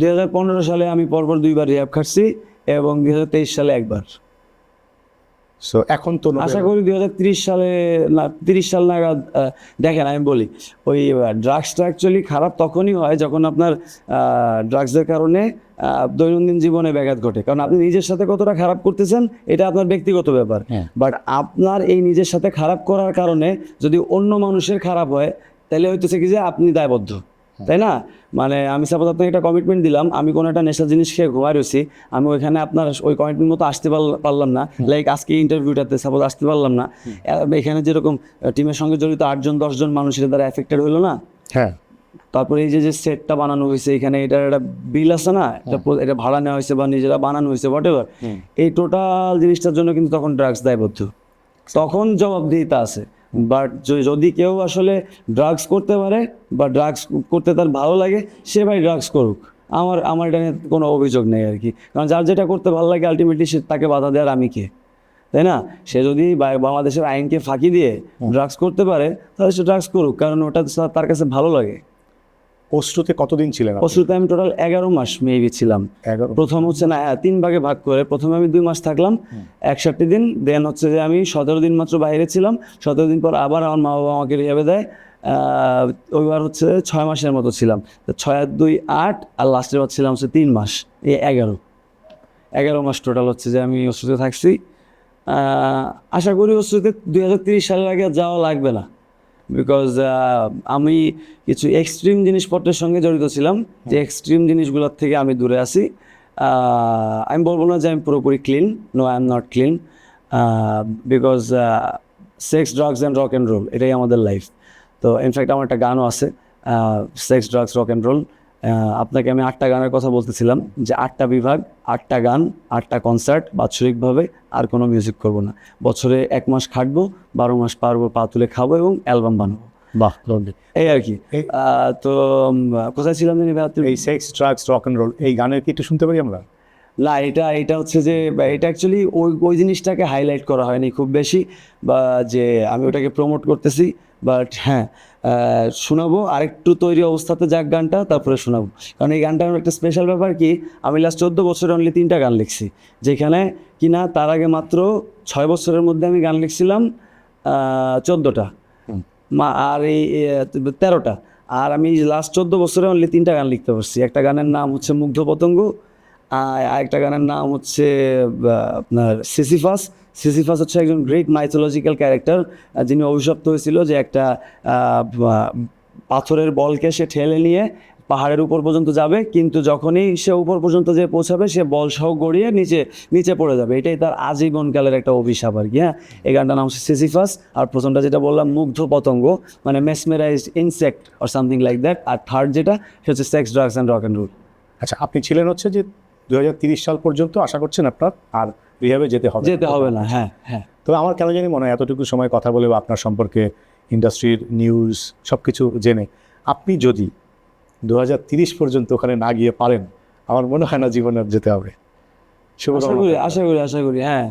2015 সালে আমি পরপর 2বার রিহ্যাব খাটছি এবং 2023 সালে একবার। সো এখন তো আশা করি 2030 সালে, না 30 সাল নাগাদ। দেখেন আমি বলি, ওই ড্রাগসটা অ্যাকচুয়ালি খারাপ তখনই হয় যখন আপনার ড্রাগসের কারণে দৈনন্দিন জীবনে ব্যাঘাত ঘটে। কারণ আপনি নিজের সাথে কতটা খারাপ করতেছেন এটা আপনার ব্যক্তিগত ব্যাপার, বাট আপনার এই নিজের সাথে খারাপ করার কারণে যদি অন্য মানুষের খারাপ হয় তাহলে হইতেছে কি যে আপনি দায়বদ্ধ, তাই না? মানে আমি সাপোজ আপনাকে একটা কমিটমেন্ট দিলাম, আমি কোনো একটা নেশা জিনিস খেয়ে ঘুমাই রয়েছি, আমি ওইখানে আপনার ওই কমিটমেন্ট মতো আসতে পারলাম না, লাইক আজকে ইন্টারভিউটাতে সাপোজ আসতে পারলাম না, এখানে যেরকম টিমের সঙ্গে জড়িত 8জন 10জন মানুষের দ্বারা এফেক্টেড হইলো না। হ্যাঁ, তারপরে এই যে সেটটা বানানো হয়েছে, এখানে এটার একটা বিল আছে না, এটা ভাড়া নেওয়া হয়েছে বা নিজেরা বানানো হয়েছে, হোয়াট এভার, এই টোটাল জিনিসটার জন্য কিন্তু তখন ড্রাগস দায়বদ্ধ, তখন জবাবদিহিতা আছে। বাট যদি কেউ আসলে ড্রাগস করতে পারে বা ড্রাগস করতে তার ভালো লাগে, সে ভাই ড্রাগস করুক, আমার এটা নিয়ে কোনো অভিযোগ নেই আর কি। কারণ যার যেটা করতে ভালো লাগে আলটিমেটলি সে, তাকে বাধা দেওয়ার আমি কে, তাই না? সে যদি বাংলাদেশের আইনকে ফাঁকি দিয়ে ড্রাগস করতে পারে তাহলে সে ড্রাগস করুক, কারণ ওটা তার কাছে ভালো লাগে। অশ্রুতে কতদিন ছিলেন আপনি? অশ্রুতে আমি টোটাল 11 মাস মেবি ছিলাম। 11? প্রথম হচ্ছে না, 3 ভাগে ভাগ করে, প্রথমে আমি 2 মাস থাকলাম 61 দিন, দেন হচ্ছে যে আমি 17 দিন মাত্র বাইরে ছিলাম, 17 দিন পর আবার আমার মা বাবা আমাকে রিহাবে দেয়, ওইবার হচ্ছে 6 মাসের মতো ছিলাম, 6 আর 2 8, আর লাস্টের বার ছিলাম হচ্ছে 3 মাস, এই 11 মাস টোটাল হচ্ছে যে আমি অশ্রুতে থাকছি। আশা করি অশ্রুতে 2030 সালের আগে আর যাওয়া লাগবে না, বিকজ আমি কিছু এক্সট্রিম জিনিসপত্রের সঙ্গে জড়িত ছিলাম, যে এক্সট্রিম জিনিসগুলোর থেকে আমি দূরে আছি। আমি বলবো না যে আমি পুরোপুরি clean, no I am not clean, because sex, drugs and rock and roll, এটাই আমাদের লাইফ। তো ইনফ্যাক্ট আমার একটা গানও আছে, sex, drugs, rock and roll. আপনাকে আমি 8টা গানের কথা বলতেছিলাম, যে 8টা বিভাগ, 8টা গান, 8টা কনসার্ট বাৎসরিকভাবে, আর কোনো মিউজিক করব না, বছরে 1 মাস খাটবো, 12 মাস পারবো পা তুলে খাবো এবং অ্যালবাম বানাবো, বাহ, এই আর কি। তো কোথায় ছিলাম জানি ভাই? এই sex, drugs, rock and roll, এই গানের কি একটু শুনতে পারি আমরা? না, এটা হচ্ছে যে এটা অ্যাকচুয়ালি ওই জিনিসটাকে হাইলাইট করা হয়নি খুব বেশি, বা যে আমি ওটাকে প্রমোট করতেছি, বাট হ্যাঁ শোনাবো, আরেকটু তৈরি অবস্থাতে যাক গানটা, তারপরে শোনাবো। কারণ এই গানটার একটা স্পেশাল ব্যাপার কি, আমি লাস্ট 14 বছরে অনলি 3টা গান লিখছি, যেখানে কিনা তার আগে মাত্র 6 বছরের মধ্যে আমি গান লিখছিলাম 14টা, আর এই 13টা, আর আমি লাস্ট 14 বছরে অনলি 3টা গান লিখতে পারছি। একটা গানের নাম হচ্ছে মুগ্ধ পতঙ্গ, আরেকটা গানের নাম হচ্ছে আপনার সিসিফাস। সিসিফাস হচ্ছে একজন গ্রেট মাইথোলজিক্যাল ক্যারেক্টার, যিনি অভিশপ্ত হয়েছিল যে একটা পাথরের বলকে সে ঠেলে নিয়ে পাহাড়ের উপর পর্যন্ত যাবে, কিন্তু যখনই সে উপর পর্যন্ত যে পৌঁছাবে সে বল সহ গড়িয়ে নিচে পড়ে যাবে, এটাই তার আজীবনকালের একটা অভিশাপ আর কি। হ্যাঁ, এই গানটার নাম হচ্ছে সিসিফাস। আর প্রথমটা যেটা বললাম মুগ্ধ পতঙ্গ, মানে mesmerised insect or something like that. আর থার্ড যেটা, সে হচ্ছে sex, drugs and rock and roll. আচ্ছা, আপনি ছিলেন হচ্ছে যে 2030 সাল পর্যন্ত, আশা করছেন আপনার আর রিহাবে যেতে হবে না? হ্যাঁ হ্যাঁ। তবে আমার কেন জানি মনে হয় এতটুকু সময় কথা বলে বা আপনার সম্পর্কে ইন্ডাস্ট্রির নিউজ সব কিছু জেনে, আপনি যদি 2030 পর্যন্ত ওখানে না গিয়ে পারেন, আমার মনে হয় না জীবনে আর যেতে হবে। আশা করি হ্যাঁ।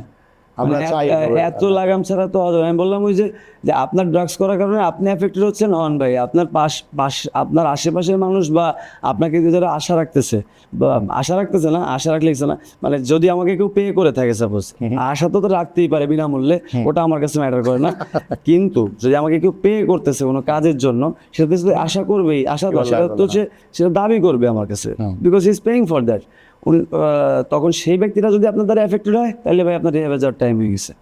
আমরা চাই এত লাগাম ছাড়া তো আমি বললাম ওই যে আপনার ড্রাগস করার কারণে আপনি এফেক্টেড হচ্ছেন, হন ভাই, আপনার আপনার আশেপাশের মানুষ বা আপনাকে যারা আশা রাখতেছে না, আশা রাখলেছে না, মানে যদি আমাকে কেউ পে করে থাকে সাপোজ, আশা তো রাখতেই পারে বিনামূল্যে, ওটা আমার কাছে ম্যাটার করে না। কিন্তু যদি আমাকে কেউ পে করতেছে কোনো কাজের জন্য, সেটা আশা করবেই, সেটা দাবি করবে আমার কাছে, because he is paying for that. তখন সেই ব্যক্তিটা যদি আপনার দ্বারা এফেক্টেড হয়, তাহলে ভাই আপনার রিহ্যাবে যাওয়ার টাইম হয়ে গেছে।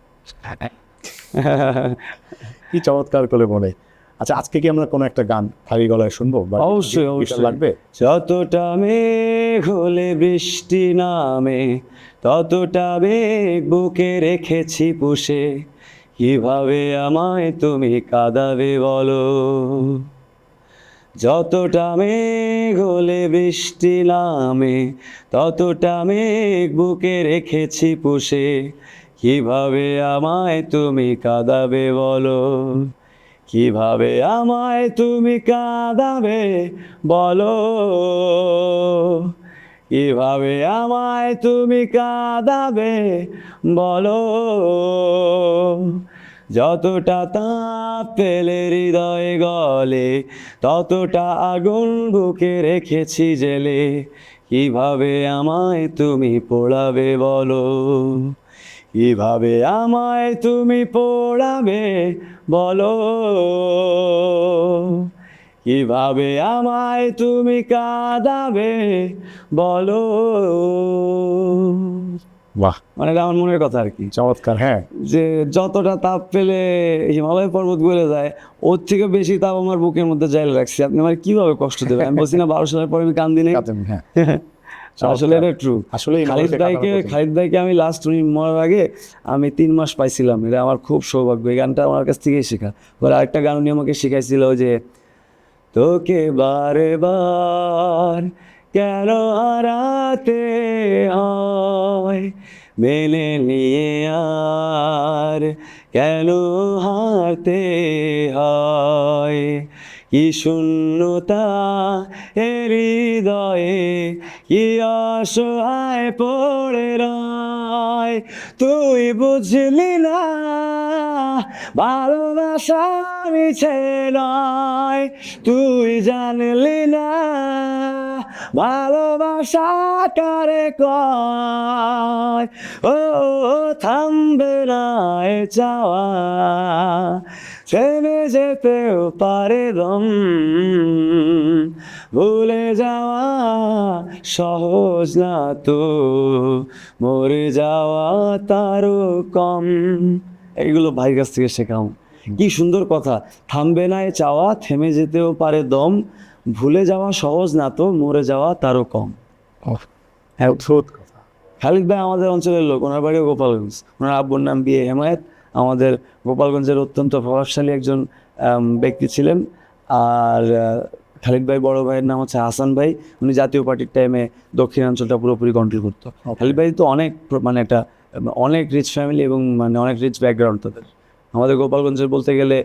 কি চমৎকার করে বলে। আচ্ছা, আজকে কি আমরা কোনো একটা গান খালি গলায় শুনবো? বা অবশ্যই, গিটার অবশ্যই। লাগবে? যতটা মেঘ হলে বৃষ্টি নামে, ততটা মেঘ বুকে রেখেছি পুষে, কিভাবে আমায় তুমি কাঁদাবে বলো। যতটা মেঘ হলে বৃষ্টি নামে, ততটা মেঘ বুকে রেখেছি পুষে, কিভাবে আমায় তুমি কাঁদাবে বলো। কিভাবে আমায় তুমি কাঁদাবে বলো। কিভাবে আমায় তুমি কাঁদাবে বলো। যতটা তাপ পেলে হৃদয়ে গলে, ততটা আগুন বুকে রেখেছি জেলে, কিভাবে আমায় তুমি পোড়াবে বলো। কিভাবে আমায় তুমি পোড়াবে বলো। কিভাবে আমায় তুমি কাঁদাবে বলো। বাহ, মানে এটা আমার মনের কথা আর কি, চমৎকার। হ্যাঁ, যে যতটা তাপ পেলে হিমালয় পর্বত গলে যায়, ওর থেকে বেশি তাপ আমার বুকের মধ্যে জাইলে রাখছি। আপনি আমার কিভাবে কষ্ট দেবেন? আমি বলছি না 12 সালের পরে আমি কান্দি নেই। হ্যাঁ, আসলে এটা ট্রু। আসলে খালিদ ভাইকে আমি লাস্ট উনি মরার আগে আমি 3 মাস পাইছিলাম। এটা আমার খুব সৌভাগ্য। এই গানটা আমার কাছ থেকেই শেখা। ওর আরেকটা গান উনি আমাকে শিখাইছিল যে, তোকে বারে বার কেন হারাতে হয়, মেনে নিয়ে আর কেন হারতে হয়। কি শূন্যতা এ হৃদয়ে, কি অসহায় পড়ে রয়। তুই বুঝলি না ভালোবাসা মিছে নয়। তুই জানলি না ভালোবাসা কারে কয়। ও থামবে না এ চাওয়া, থেমে যেতেও পারে দম। ভুলে যাওয়া সহজ না তো, মরে যাওয়া তারও কম। এইগুলো ভাইয়ের কাছ থেকে শেখাম। কি সুন্দর কথা। থামবে না এ চাওয়া, থেমে যেতেও পারে দম। ভুলে যাওয়া সহজ না তো, মরে যাওয়া তারও কম। হ্যাঁ, অদ্ভুত কথা। খালিদ ভাই আমাদের অঞ্চলের লোক, ওনার বাড়িও গোপালগঞ্জ। ওনার আব্বুর নাম বিয়ে হেমায়েত। আমাদের গোপালগঞ্জের অত্যন্ত প্রভাবশালী একজন ব্যক্তি ছিলেন। আর খালিদ ভাই বড় ভাইয়ের নাম হচ্ছে হাসান ভাই। উনি জাতীয় পার্টির টাইমে দক্ষিণাঞ্চলটা পুরোপুরি কন্ট্রোল করতো। খালিদ ভাই তো মানে একটা অনেক রিচ ফ্যামিলি এবং মানে অনেক রিচ ব্যাকগ্রাউন্ড তাদের। আমাদের গোপালগঞ্জের বলতে গেলে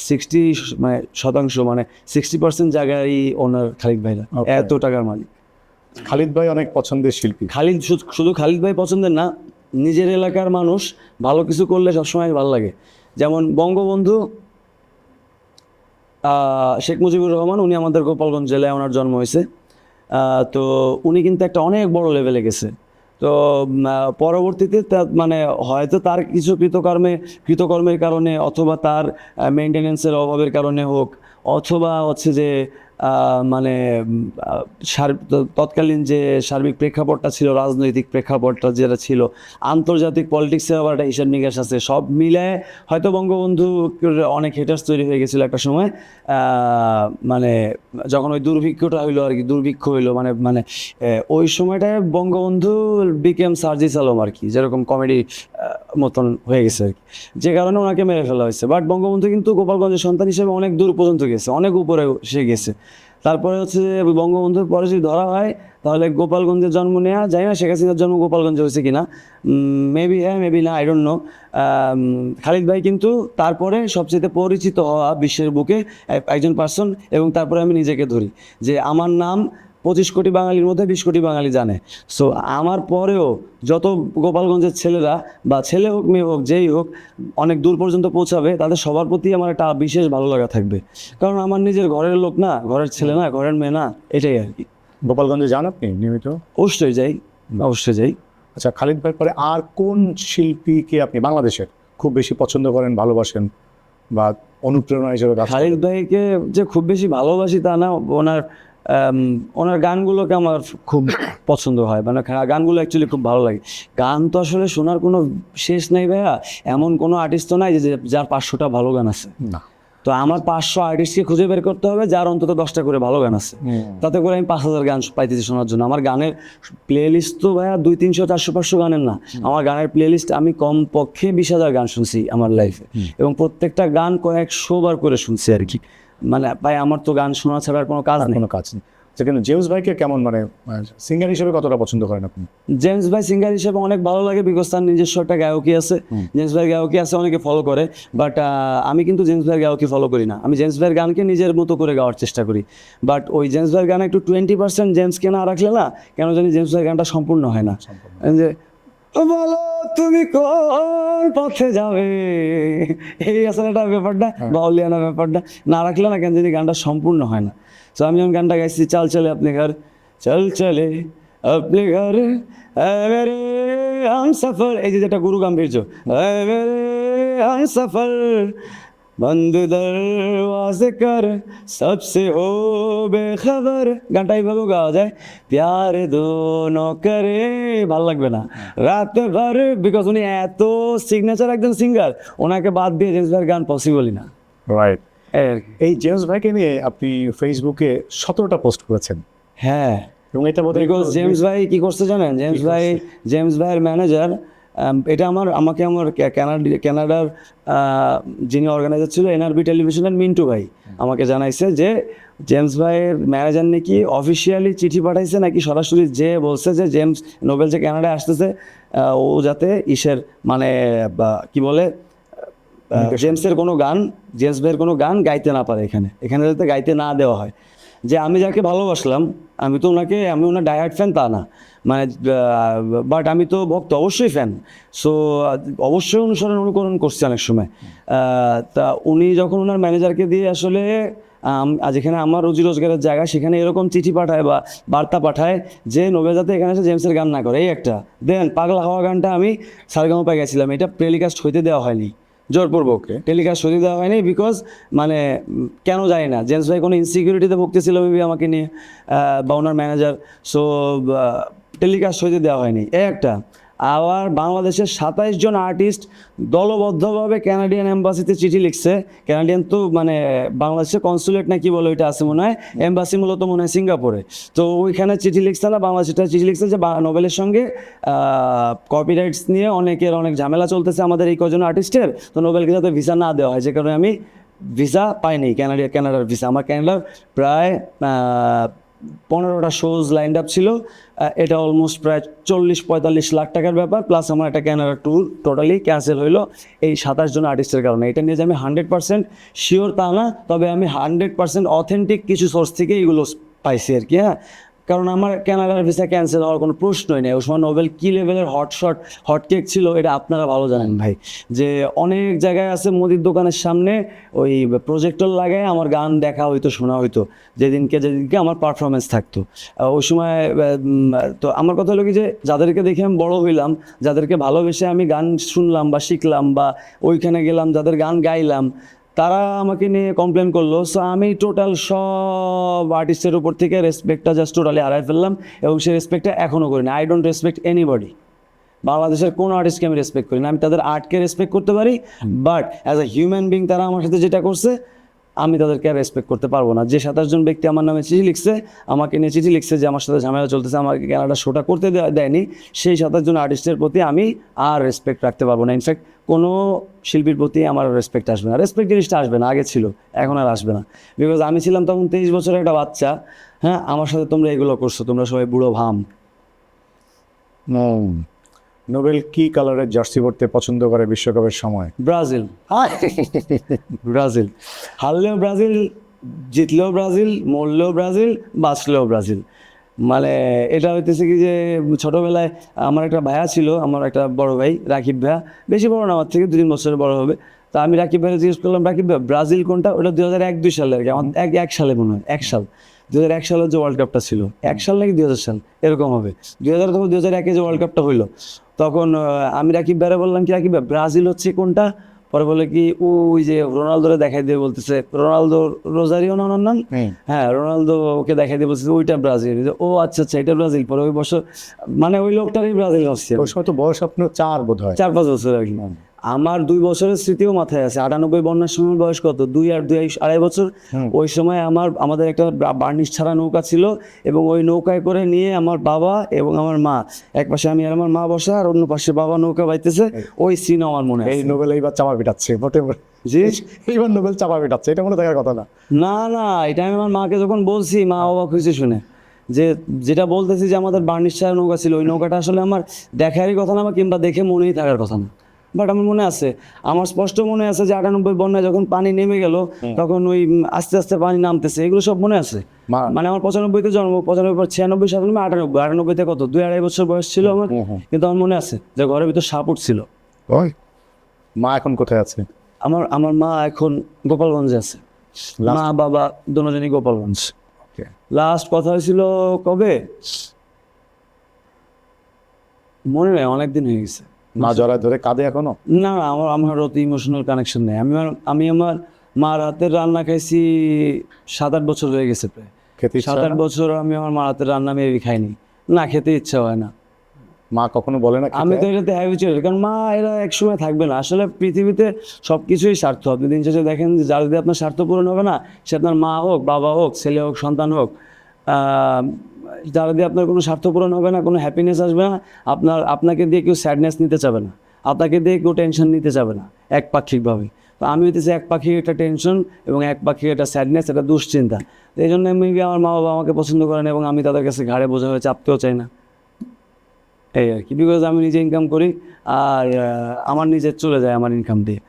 60 মানে শতাংশ, মানে 60% জায়গায় ওনার খালিদ ভাইরা। এত টাকার মালিক। খালিদ ভাই অনেক পছন্দের শিল্পী। খালিদ শুধু খালিদ ভাই পছন্দের না, নিজের এলাকার মানুষ ভালো কিছু করলে সবসময় ভালো লাগে। যেমন বঙ্গবন্ধু শেখ মুজিবুর রহমান, উনি আমাদের গোপালগঞ্জ জেলায় ওনার জন্ম হয়েছে। তো উনি কিন্তু একটা অনেক বড় লেভেলে গেছে। তো পরবর্তীতে মানে হয়তো তার কিছু কৃতকর্মের কারণে, অথবা তার মেনটেনেন্সের অভাবের কারণে হোক, অথবা হচ্ছে যে মানে তৎকালীন যে সার্বিক প্রেক্ষাপটটা ছিল, রাজনৈতিক প্রেক্ষাপটটা যেটা ছিল, আন্তর্জাতিক পলিটিক্সের আবার একটা হিসাব নিকাশ আছে, সব মিলায় হয়তো বঙ্গবন্ধু অনেক হেটার্স তৈরি হয়ে গেছিলো একটা সময়। মানে যখন ওই দুর্ভিক্ষটা হইলো আর কি, দুর্ভিক্ষ হইলো, মানে ওই সময়টায় বঙ্গবন্ধু বিকেম সার্জিস আলম আর কি, যেরকম কমেডি মতন হয়ে গেছে আর কি, যে কারণে ওনাকে মেরে ফেলা হয়েছে। বাট বঙ্গবন্ধু কিন্তু গোপালগঞ্জের সন্তান হিসেবে অনেক দূর পর্যন্ত গেছে, অনেক উপরে সে গেছে। তারপরে হচ্ছে যে বঙ্গবন্ধুর পরে যদি ধরা হয়, তাহলে গোপালগঞ্জে জন্ম নেওয়া যায় না। শেখ হাসিনার জন্ম গোপালগঞ্জে হয়েছে কিনা, মেবি হ্যাঁ মেবি না, আই ডোন্ট নো। খালিদ ভাই কিন্তু তারপরে সবচেয়ে পরিচিত হওয়া বিশ্বের বুকে একজন পার্সন। এবং তারপরে আমি নিজেকে ধরি যে আমার নাম 25 কোটি বাঙালির মধ্যে 20 কোটি বাঙালি জানে। সো আমার পরেও যত গোপালগঞ্জের ছেলেরা, বা ছেলে হোক মেয়ে হোক যেই হোক, অনেক দূর পর্যন্ত পৌঁছাবে, তাদের সবার প্রতি আমার একটা বিশেষ ভালো লাগা থাকবে। কারণ আমার নিজের ঘরের লোক না, ঘরের ছেলে না, ঘরের মেয়ে না, এটাই আর কি। গোপালগঞ্জে যান আপনি নিয়মিত? অবশ্যই যাই, অবশ্যই যাই। আচ্ছা, খালিদ ভাই পরে আর কোন শিল্পীকে আপনি বাংলাদেশের খুব বেশি পছন্দ করেন, ভালোবাসেন, বা অনুপ্রেরণা হিসেবে? খালিদ ভাইকে যে খুব বেশি ভালোবাসি তা না, ওনার ওনার গানগুলোকে আমার খুব পছন্দ হয়, মানে গানগুলো অ্যাকচুয়ালি খুব ভালো লাগে। গান তো আসলে শোনার কোনো শেষ নেই ভাইয়া, এমন কোনো আর্টিস্ট তো নাই যে যার 500টা ভালো গান আছে। না, তো আমার 500 আর্টিস্টকে খুঁজে বের করতে হবে যার অন্তত 10টা করে ভালো গান আছে, তাতে করে আমি 5000 গান পাইতেছি শোনার জন্য। আমার গানের প্লে লিস্ট তো ভাইয়া 200, 300, 400, 500 গানের না। আমার গানের প্লে লিস্ট আমি কমপক্ষে 20,000 গান শুনছি আমার লাইফে, এবং প্রত্যেকটা গান কয়েকশো বার করে শুনছি আর কি। মানে ভাই আমার তো গান শোনা ছাড়া আর কোনো কাজ নেই। কোনো কাজ নেই। সেখানে জেমস ভাইকে কেমন, মানে সিঙ্গার হিসেবে কতটা পছন্দ করেন আপনি? জেমস ভাই সিঙ্গার হিসেবে অনেক ভালো লাগে, বিকজ তার নিজস্ব একটা গায়কী আছে। জেমস ভাইয়ের গায়কী আছে, অনেকে ফলো করে, বাট আমি কিন্তু জেমস ভাইয়ের গায়কী ফলো করি না। আমি জেমস ভাইয়ের গানকে নিজের মতো করে গাওয়ার চেষ্টা করি, বাট ওই জেমস ভাইয়ের গানে একটু 20% জেমসকে না রাখলে না কেন জানি জেমস ভাইয়ের গানটা সম্পূর্ণ হয় না। যে বলো তুমি কোন পথে যাবে, এই আসলে একটা ব্যাপারটা, বাউলিয়ানা ব্যাপারটা না রাখলে না কেন জানি গানটা সম্পূর্ণ হয় না। তো আমি যখন গানটা গাইছি, চাল চলে আপনি ঘর, চল চলে আপনি ঘর, মেরে হাম সফর, এই যে যেটা গুরু গাম্ভীর্য, মেরে হাম সফর, বন্ধ দরওয়াজে কর সবসে হো বেখবর, গানটা এইভাবেও গাওয়া যায়। প্যার দোনো করে, ভাল লাগবে না রাত ভর, বিকজ উনি এত সিগনেচার একজন সিঙ্গার, ওনাকে বাদ দিয়ে জেমস ভাইয়ের গান পসিবলই না। রাইট। এই আর কি। এই জেমস ভাইকে নিয়ে আপনি ফেসবুকে 17টা পোস্ট করেছেন, হ্যাঁ, এবং এটা বোধহয় বিকজ জেমস ভাই কি করছে জানেন, জেমস ভাইয়ের ম্যানেজার, এটা আমাকে আমার কানাডার যিনি অর্গানাইজার ছিল এনআরবি টেলিভিশনের মিন্টু ভাই আমাকে জানাইছে যে জেমস ভাইয়ের ম্যানেজার নাকি অফিসিয়ালি চিঠি পাঠাইছে, নাকি সরাসরি যে বলছে যে জেমস নোবেল যে কানাডায় আসতেছে, ও যাতে মানে কি বলে, জেমস ভাইয়ের কোনো গান গাইতে না পারে, এখানে যাতে গাইতে না দেওয়া হয়। যে আমি যাকে ভালোবাসলাম, আমি ওনার ডায়ার্ড ফ্যান তা না, মানে বাট আমি তো ভক্ত, অবশ্যই ফ্যান। সো অবশ্যই অনুকরণ করছি অনেক সময়। তা উনি যখন ওনার ম্যানেজারকে দিয়ে আসলে যেখানে আমার রুজি রোজগারের জায়গা, সেখানে এরকম চিঠি পাঠায় বা বার্তা পাঠায় যে নোবেল যাতে এখানে এসে জেমসের গান না করে, এই একটা দেন পাগলা হওয়া গানটা আমি সারেগামাপায় গেছিলাম, এটা টেলিকাস্ট হইতে দেওয়া হয়নি, জোরপূর্বক টেলিকাস্ট হতে দেওয়া হয়নি, বিকজ মানে কেন জানি না, জেমস ভাই কোনো ইনসিকিউরিটিতে ভুগতেছিল মেবি আমাকে নিয়ে, বা ওনার ম্যানেজার, সো টেলিকাস্ট হতে দেওয়া হয়নি, এই একটা। আবার বাংলাদেশের 27 জন আর্টিস্ট দলবদ্ধভাবে ক্যানাডিয়ান এম্বাসিতে চিঠি লিখছে। ক্যানাডিয়ান তো মানে বাংলাদেশের কনসুলেট না কি বলে ওইটা আছে মনে হয়, এম্বাসি মূলত মনে হয় সিঙ্গাপুরে। তো ওইখানে চিঠি লিখছে না, বাংলাদেশটা চিঠি লিখছে যে নোবেলের সঙ্গে কপিরাইটস নিয়ে অনেক ঝামেলা চলতেছে আমাদের এই কজন আর্টিস্টের, তো নোবেলকে যাতে ভিসা না দেওয়া হয়, যে কারণে আমি ভিসা পাইনি, ক্যানাডার ভিসা। আমার ক্যানাডার প্রায় 15টা শোজ লাইন্ড আপ ছিল, এটা অলমোস্ট প্রায় 40-45 লাখ টাকার ব্যাপার, প্লাস আমার একটা ক্যানাডা ট্যুর টোটালি ক্যান্সেল হইলো এই 27 জন আর্টিস্টের কারণে। এটা নিয়ে যে আমি 100% শিওর তা না, তবে আমি 100% অথেন্টিক কিছু সোর্স থেকে এগুলো পাইছি আর কি। হ্যাঁ, কারণ আমার ক্যানাডার ভিসা ক্যান্সেল হওয়ার কোনো প্রশ্নই নেই। ওই সময় নোবেল কী লেভেলের হটকেক ছিল এটা আপনারা ভালো জানেন ভাই, যে অনেক জায়গায় আছে মুদির দোকানের সামনে ওই প্রজেক্টর লাগায় আমার গান দেখা হইতো, শোনা হইতো, যেদিনকে আমার পারফরমেন্স থাকতো ওই সময়। তো আমার কথা হলো কি, যে যাদেরকে দেখে আমি বড় হইলাম, যাদেরকে ভালোবেসে আমি গান শুনলাম বা শিখলাম বা ওইখানে গেলাম, যাদের গান গাইলাম, তারা আমাকে নিয়ে কমপ্লেন করলো। সো আমি টোটাল সব আর্টিস্টের উপর থেকে রেসপেক্টটা জাস্ট টোটালি হারাই ফেললাম, এবং সেই রেসপেক্টটা এখনও করি না। I don't respect anybody. বাংলাদেশের কোনো আর্টিস্টকে আমি রেসপেক্ট করি না। আমি তাদের আর্টকে রেসপেক্ট করতে পারি, but as a human being তারা আমার সাথে যেটা করছে আমি তাদেরকে আর রেসপেক্ট করতে পারবো না। যে 27 জন ব্যক্তি আমার নামে চিঠি লিখছে, আমাকে নিয়ে চিঠি লিখছে যে আমার সাথে ঝামেলা চলতেছে, আমাকে ক্যানাডা শোটা করতে দেয়নি, সেই 27 জন আর্টিস্টের প্রতি আমি আর রেসপেক্ট রাখতে পারবো না। ইনফ্যাক্ট কোনো শিল্পীর প্রতি আমার রেসপেক্ট আসবে না, রেসপেক্ট জিনিসটা আসবে না, আগে ছিল, এখন আর আসবে না। বিকজ আমি ছিলাম তখন 23 বছরের একটা বাচ্চা। হ্যাঁ, আমার সাথে তোমরা এগুলো করছো, তোমরা সবাই বুড়ো ভাম। নোবেল কি কালারের জার্সি পরতে পছন্দ করে বিশ্বকাপের সময়? ব্রাজিল। হারলেও ব্রাজিল, জিতলেও ব্রাজিল, মরলেও ব্রাজিল, বাঁচলেও ব্রাজিল। মানে এটা হইতেছে কি, যে ছোটোবেলায় আমার একটা ভাইয়া ছিল, আমার একটা বড় ভাই রাকিব ভাইয়া, বেশি বড় না, আমার থেকে 2-3 বছরের বড় হবে। তা আমি রাকিব ভাইকে জিজ্ঞেস করলাম, রাকিব ভাই ব্রাজিল কোনটা? ওটা 2001-2 সালে আর কি, আমার এক সালে মনে হয়, 1 সাল, 2001 সালে যে ওয়ার্ল্ড কাপটা ছিল, 1 সাল নাকি 2000 সাল এরকম হবে, 2000 অথবা 2001-এ যে ওয়ার্ল্ড কাপটা হইলো, তখন আমি রাকিব ভাইরে বললাম কি, রাকিব ভাই ব্রাজিল হচ্ছে কোনটা? পরে বলে কি ওই যে রোনালদোরে দেখাই দিয়ে বলতেছে, রোনালদো রোজারিও না ওনার নাম, হ্যাঁ রোনালদো ওকে দেখাই দিয়ে বলতেছে ওইটা ব্রাজিল। ও আচ্ছা আচ্ছা এটা ব্রাজিল। পরে ওই বছর মানে ওই লোকটারই ব্রাজিল আসছে। ওই সময় তো বয়স আপনার 4 বোধ হয়, 4-5 বছর আর কি। আমার 2 বছরের স্মৃতিও মাথায় আছে। 98 বন্যার সময় বয়স কত, 2-2.5 বছর। ওই সময় আমাদের একটা বার্নিশ ছাড়া নৌকা ছিল, এবং ওই নৌকায় করে নিয়ে আমার বাবা এবং আমার মা, এক পাশে আমি আর আমার মা বসা, আর অন্য পাশে বাবা নৌকা বাইতেছে। ওই সিন আমার মনে এই আছে। নোবেল এইবার চাপা পিটাচ্ছে মোটে জি এইবার নোবেল চাপা পিটাচ্ছে, এটা মনে থাকার কথা না। না না, এটা আমি আমার মাকে যখন বলছি, মা অবাক হয়েছে শুনে, যে যেটা বলতেছি যে আমাদের বার্নিশ ছাড়া নৌকা ছিল, ওই নৌকাটা আসলে আমার দেখারই কথা না, কিংবা দেখে মনেই থাকার কথা না। বাট আমার মনে আছে, আমার স্পষ্ট মনে আছে যে 98 বন্যায় যখন পানি নেমে গেল, তখন ওই আস্তে আস্তে পানি নামতেছে, এগুলো সব মনে আছে। মানে আমার 95-তে জন্ম, 95 পর 96, 97, 98, 98-তে কত 2-2.5 বছর বয়স ছিল আমার। কিন্তু আমার মনে আছে যে ঘরের ভিতর সাপ উঠছিল। ওই মা এখন কোথায় আছে? আমার মা এখন গোপালগঞ্জে আছে। মা বাবা দুজনই গোপালগঞ্জ। লাস্ট কথা হয়েছিল কবে মনে নেই, অনেকদিন হয়ে গেছে। মা জড়ায় ধরে কাঁদে এখনো? না না, আমার অত ইমোশনাল কানেকশন নেই। আমি আমার মার হাতের রান্না খাইছি 7-8 বছর হয়ে গেছে প্রায়। খেতে ইচ্ছা হয় 7-8 না? বছর আমি আমার মার হাতের রান্না মেবি খাইনি। না, খেতে ইচ্ছা হয় না। মা কখনো বলে না খেতে? আমি তো এটাতে হ্যাবিচুয়াল, কারণ মা এরা একসময় থাকবে না। আসলে পৃথিবীতে সব কিছুই স্বার্থ। আপনি দিন শেষে দেখেন যে যার যদি আপনার স্বার্থ পূরণ হবে না, সে আপনার মা হোক, বাবা হোক, ছেলে হোক, সন্তান হোক, যারা দিয়ে আপনার কোনো স্বার্থ পূরণ হবে না, কোনো হ্যাপিনেস আসবে না, আপনাকে দিয়ে কেউ স্যাডনেস নিতে চাবে না, আপনাকে দিয়ে কেউ টেনশন নিতে চাবে না একপাক্ষিকভাবে। তো আমি হইতেছি একপাক্ষিক একটা টেনশন এবং একপাক্ষিক একটা স্যাডনেস, একটা দুশ্চিন্তা। তো এই জন্য মেবি আমার মা বাবা আমাকে পছন্দ করেন, এবং আমি তাদের কাছে ঘাড়ে বোঝা হয়ে চাপতেও চাই না, এই আর কি। বিকজ আমি নিজে ইনকাম করি, আর আমার নিজের চলে যায় আমার ইনকাম দিয়ে।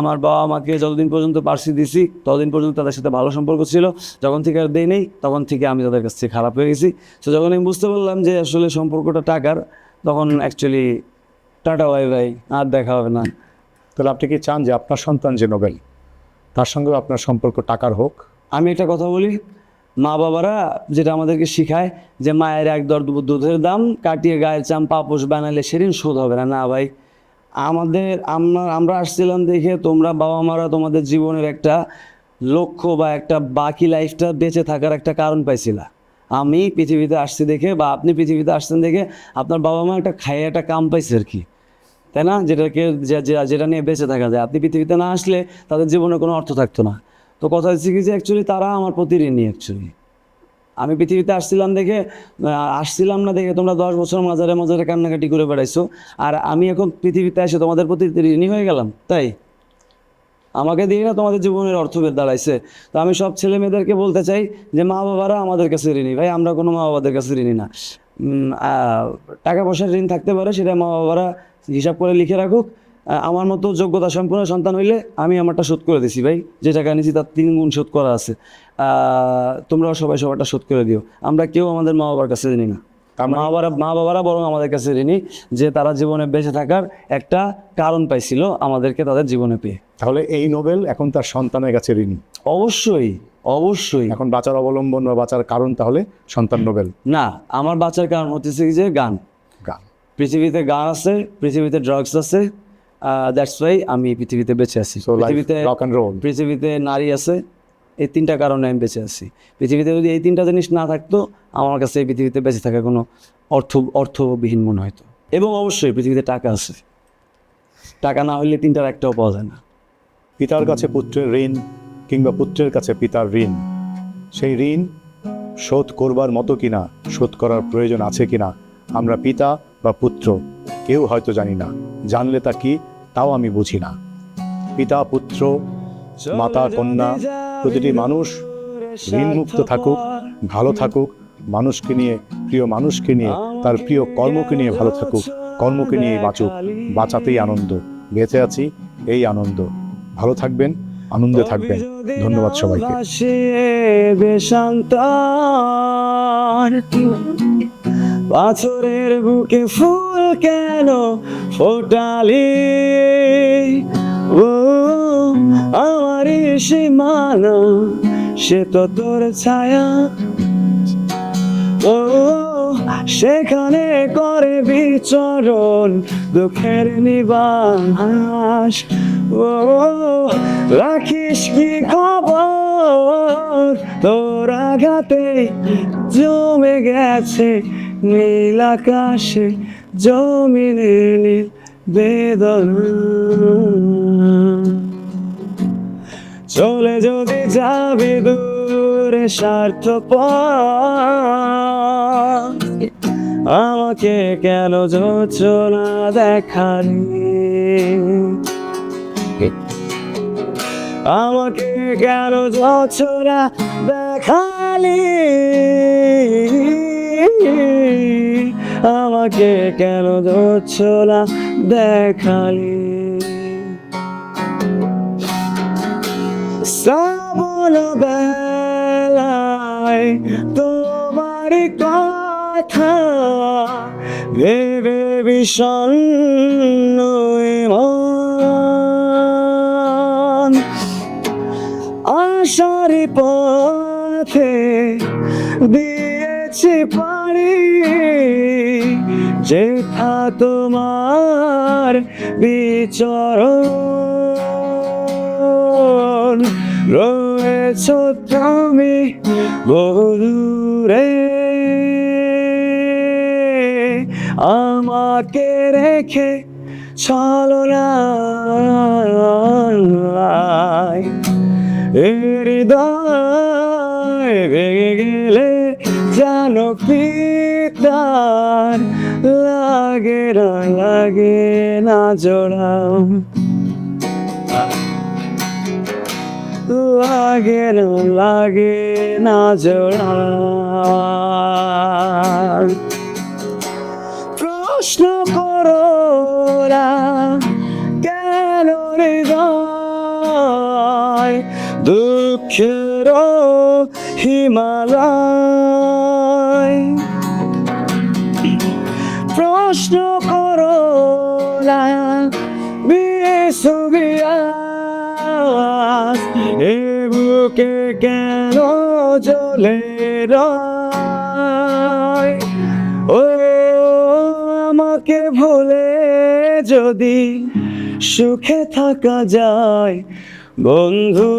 আমার বাবা আমাকে যতদিন পর্যন্ত পার্সি দিছি, ততদিন পর্যন্ত তাদের সাথে ভালো সম্পর্ক ছিল। যখন থেকে আর দেই নেই, তখন থেকে আমি তাদের কাছ থেকে খারাপ হয়ে গেছি। তো যখন আমি বুঝতে পারলাম যে আসলে সম্পর্কটা টাকার, তখন অ্যাকচুয়ালি টাটা বাই বাই, আর দেখা হবে না। তাহলে আপনি কি চান যে আপনার সন্তান যে নোবেল, তার সঙ্গে আপনার সম্পর্ক টাকার হোক? আমি একটা কথা বলি, মা বাবারা যেটা আমাদেরকে শিখায় যে মায়ের 1 দর দুধের দাম কাটিয়ে গায়ের চাম পাপোশ বানালে সেদিন শোধ হবে না। না ভাই, আমরা আসছিলাম দেখে তোমরা বাবা মারা তোমাদের জীবনের একটা লক্ষ্য বা একটা বাকি লাইফটা বেঁচে থাকার একটা কারণ পাইছিলা। আমি পৃথিবীতে আসছি দেখে, বা আপনি পৃথিবীতে আসছেন দেখে, আপনার বাবা মা একটা খাইয়ে একটা কাম পাইছে আর কি, তাই না? যেটা নিয়ে বেঁচে থাকা যায়। আপনি পৃথিবীতে না আসলে তাদের জীবনে কোনো অর্থ থাকতো না। তো কথা হচ্ছে কি যে অ্যাকচুয়ালি তারা আমার প্রতি ঋণী। অ্যাকচুয়ালি আমি পৃথিবীতে আসছিলাম না দেখে তোমরা 10 বছর মাজারে মাজারে কান্নাকাটি করে বেড়াইছো, আর আমি এখন পৃথিবীতে এসে তোমাদের প্রতি ঋণী হয়ে গেলাম। তাই আমাকে দিয়ে না তোমাদের জীবনের অর্থবেদ দাঁড়াইছে। তো আমি সব ছেলে মেয়েদেরকে বলতে চাই যে মা বাবারা আমাদের কাছে ঋণী। ভাই, আমরা কোনো মা বাবাদের কাছে ঋণী না। টাকা পয়সার ঋণ থাকতে পারে, সেটা মা বাবারা হিসাব করে লিখে রাখুক। আমার মতো যোগ্যতা সম্পন্ন সন্তান হইলে আমি আমারটা শোধ করে দিছি ভাই, যে টাকা নিয়েছি তার 3 গুণ শোধ করা আছে। তোমরাও সবাই সবারটা শোধ করে দিও। আমরা কেউ আমাদের মা বাবার কাছে ঋণী না। মা বাবারা বরং আমাদের কাছে ঋণী, যে তারা জীবনে বেঁচে থাকার একটা কারণ পাইছিল আমাদেরকে তাদের জীবনে পেয়ে। তাহলে এই নোবেল এখন তার সন্তানের কাছে ঋণী? অবশ্যই অবশ্যই। এখন বাঁচার অবলম্বন বা বাঁচার কারণ তাহলে সন্তান নোবেল না, আমার বাঁচার কারণ হচ্ছে যে গান। পৃথিবীতে গান আছে, পৃথিবীতে ড্রাগস আছে, দ্যাটস ওয়াই আমি পৃথিবীতে বেঁচে আছি। পৃথিবীতে নারী আছে, এই 3টা কারণে আমি বেঁচে আছি। পৃথিবীতে যদি এই 3টা জিনিস না থাকতো, আমার কাছে এই পৃথিবীতে বেঁচে থাকা কোনো অর্থবিহীন মনে হয়তো। এবং অবশ্যই পৃথিবীতে টাকা আছে, টাকা না হলে 3টার একটাও পাওয়া যায় না। পিতার কাছে পুত্রের ঋণ কিংবা পুত্রের কাছে পিতার ঋণ, সেই ঋণ শোধ করবার মতো কিনা, শোধ করার প্রয়োজন আছে কিনা, আমরা পিতা বা পুত্র কেউ হয়তো জানি না। জানলে তা কি তাও আমি বুঝি না। পিতা পুত্র মাতা কন্যা প্রতিটি মানুষ ঋণমুক্ত থাকুক, ভালো থাকুক, মানুষকে নিয়ে, প্রিয় মানুষকে নিয়ে, তার প্রিয় কর্মকে নিয়ে ভালো থাকুক, কর্মকে নিয়ে বাঁচুক। বাঁচাতেই আনন্দ, বেঁচে আছি এই আনন্দ। ভালো থাকবেন, আনন্দে থাকবেন। ধন্যবাদ সবাইকে। পাথরের বুকে ফুল কেন ফোটালি, ও আমার সীমানা সে তো তোর ছায়া, ও সেখানে করে বিচরণ দুঃখের নিবাস। ও রাখিস কি খবর, তোর আঘাতে জমে গেছে নীল আকাশে জমিনের নীল বেদনা। চলে যদি যাবি দূরে স্বার্থপর, আমাকে কেন যোচনা দেখালি, আমাকে কেন যোচনা দেখালি, আমাকে কেন যোচনা দেখালি। শ্রাবণ বেলায় তোমার কথা ভেবে বিষণ্ণ মন, আশার পথে দিয়েছি পাড়ি, যেথা তোমার বিচরণ, রয়েছ তুমি বহুদূরে, আমাকে রেখে চলো না, হৃদয় ভেঙে গেলে জানো কি তার লাগে না জোড়া, লাগে না জোড়া। প্রশ্ন করো না কেন হৃদয় দুঃখের হিমালয়, প্রশ্ন করো না বিশ্ববিয়াস এ বুকে কেন জ্বলে রয়। ও আমাকে ভুলে যদি সুখে থাকা যায় বন্ধু,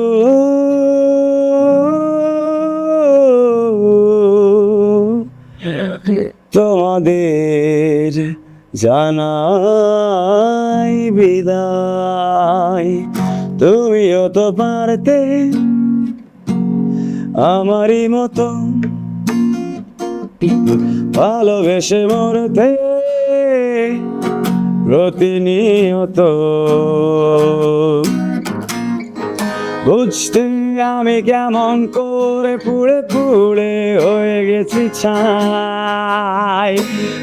তোমাদের জানাই বিদায়। তুমিও তো পারতে আমারই মতো ভালোবেসে মরতে প্রতিনিয়ত, বুঝতে আমি কেমন করে পুড়ে পুড়ে হয়ে গেছি ছাই,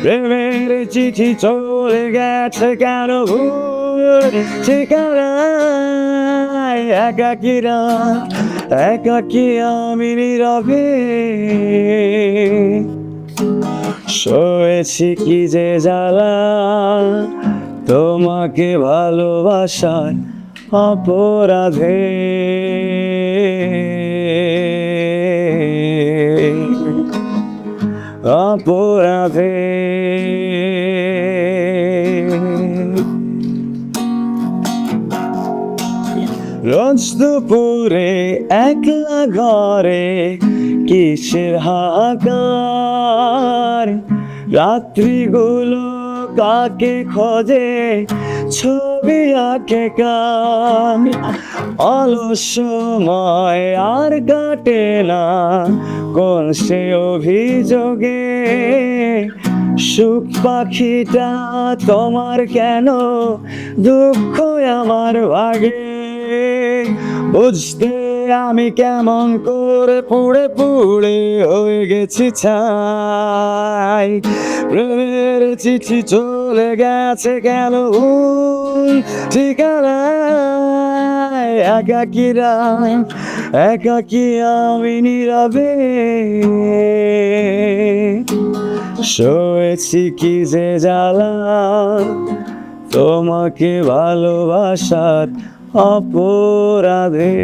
প্রেমের চিঠি চলে গেছে কেন ভুল ঠিকানায়, একাকী আমি নীরবে সয়েছি কি যে জ্বালা, তোমাকে ভালোবাসার অপরাধে। অপরাধে রোজ দুপুরে একলা ঘরে কিসের হাহাকার, রাত্রিগুলো কাকে খোঁজে ছবি আঁকে কান, অলস সময় আর কাটে না কোন সে অভিযোগে, সুখ পাখিটা তোমার কেন দুঃখ আমার ভাগে, বুঝতে আমি কেমন করে পুড়ে পুড়ে হয়ে গেছি ছাই, প্রেমের চিঠি চলে গেছে কেন ঠিকানায়, একাকী আমি নীরবে সয়েছি কি যে জ্বালা, তোমাকে ভালোবাসার অপরাধে।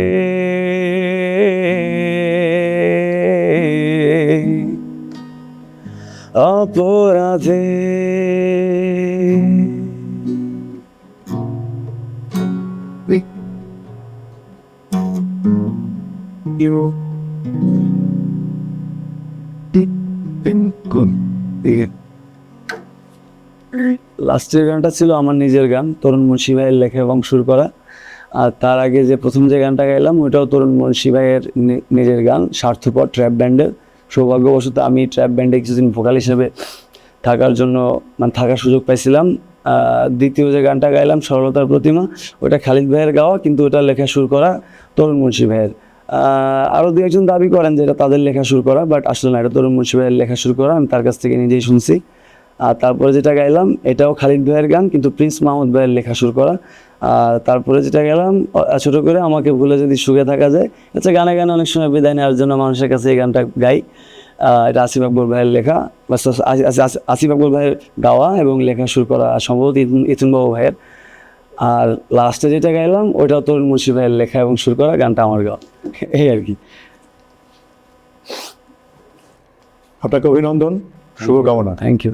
অপরাধে। লাস্টের গানটা ছিল আমার নিজের গান, তরুণ মুন্সি ভাইয়ের লেখা এবং সুর করা। আর তার আগে যে প্রথম যে গানটা গাইলাম ওইটাও তরুণ মুন্সি ভাইয়ের নিজের গান, স্বার্থপর ট্র্যাপ ব্যান্ডের। সৌভাগ্যবশত আমি ট্র্যাপ ব্যান্ডে কিছুদিন ভোকাল হিসেবে থাকার জন্য মানে থাকার সুযোগ পাইছিলাম। দ্বিতীয় যে গানটা গাইলাম সরলতার প্রতিমা, ওটা খালিদ ভাইয়ের গাওয়া, কিন্তু ওটা লেখা সুর করা তরুণ মুন্সি ভাইয়ের। আরও দু একজন দাবি করেন যে এটা তাদের লেখা সুর করা, বাট আসলে না, এটা তরুণ মুন্সি ভাইয়ের লেখা সুর করা, আমি তার কাছ থেকে নিজেই শুনছি। আর তারপরে যেটা গাইলাম এটাও খালিদ ভাইয়ের গান, কিন্তু প্রিন্স মাহমুদ ভাইয়ের লেখা সুর করা। আর তারপরে যেটা গেলাম ছোট করে আমাকে ভুলে যদি সুখে থাকা যায়, আচ্ছা গানে গানে অনেক সময় বিদায় নেওয়ার জন্য মানুষের কাছে এই গানটা গাই। এটা আসিফ আকবর ভাইয়ের লেখা, বা আসিফ আকবর ভাইয়ের গাওয়া এবং লেখা সুর করা সম্ভবত ইথুন বাবু ভাইয়ের। আর লাস্টে যেটা গাইলাম ওইটাও তরুণ মুন্সি ভাইয়ের লেখা এবং সুর করা, গানটা আমার গাওয়া, এই আর কি। আপনাকে অভিনন্দন, শুভকামনা। Thank you.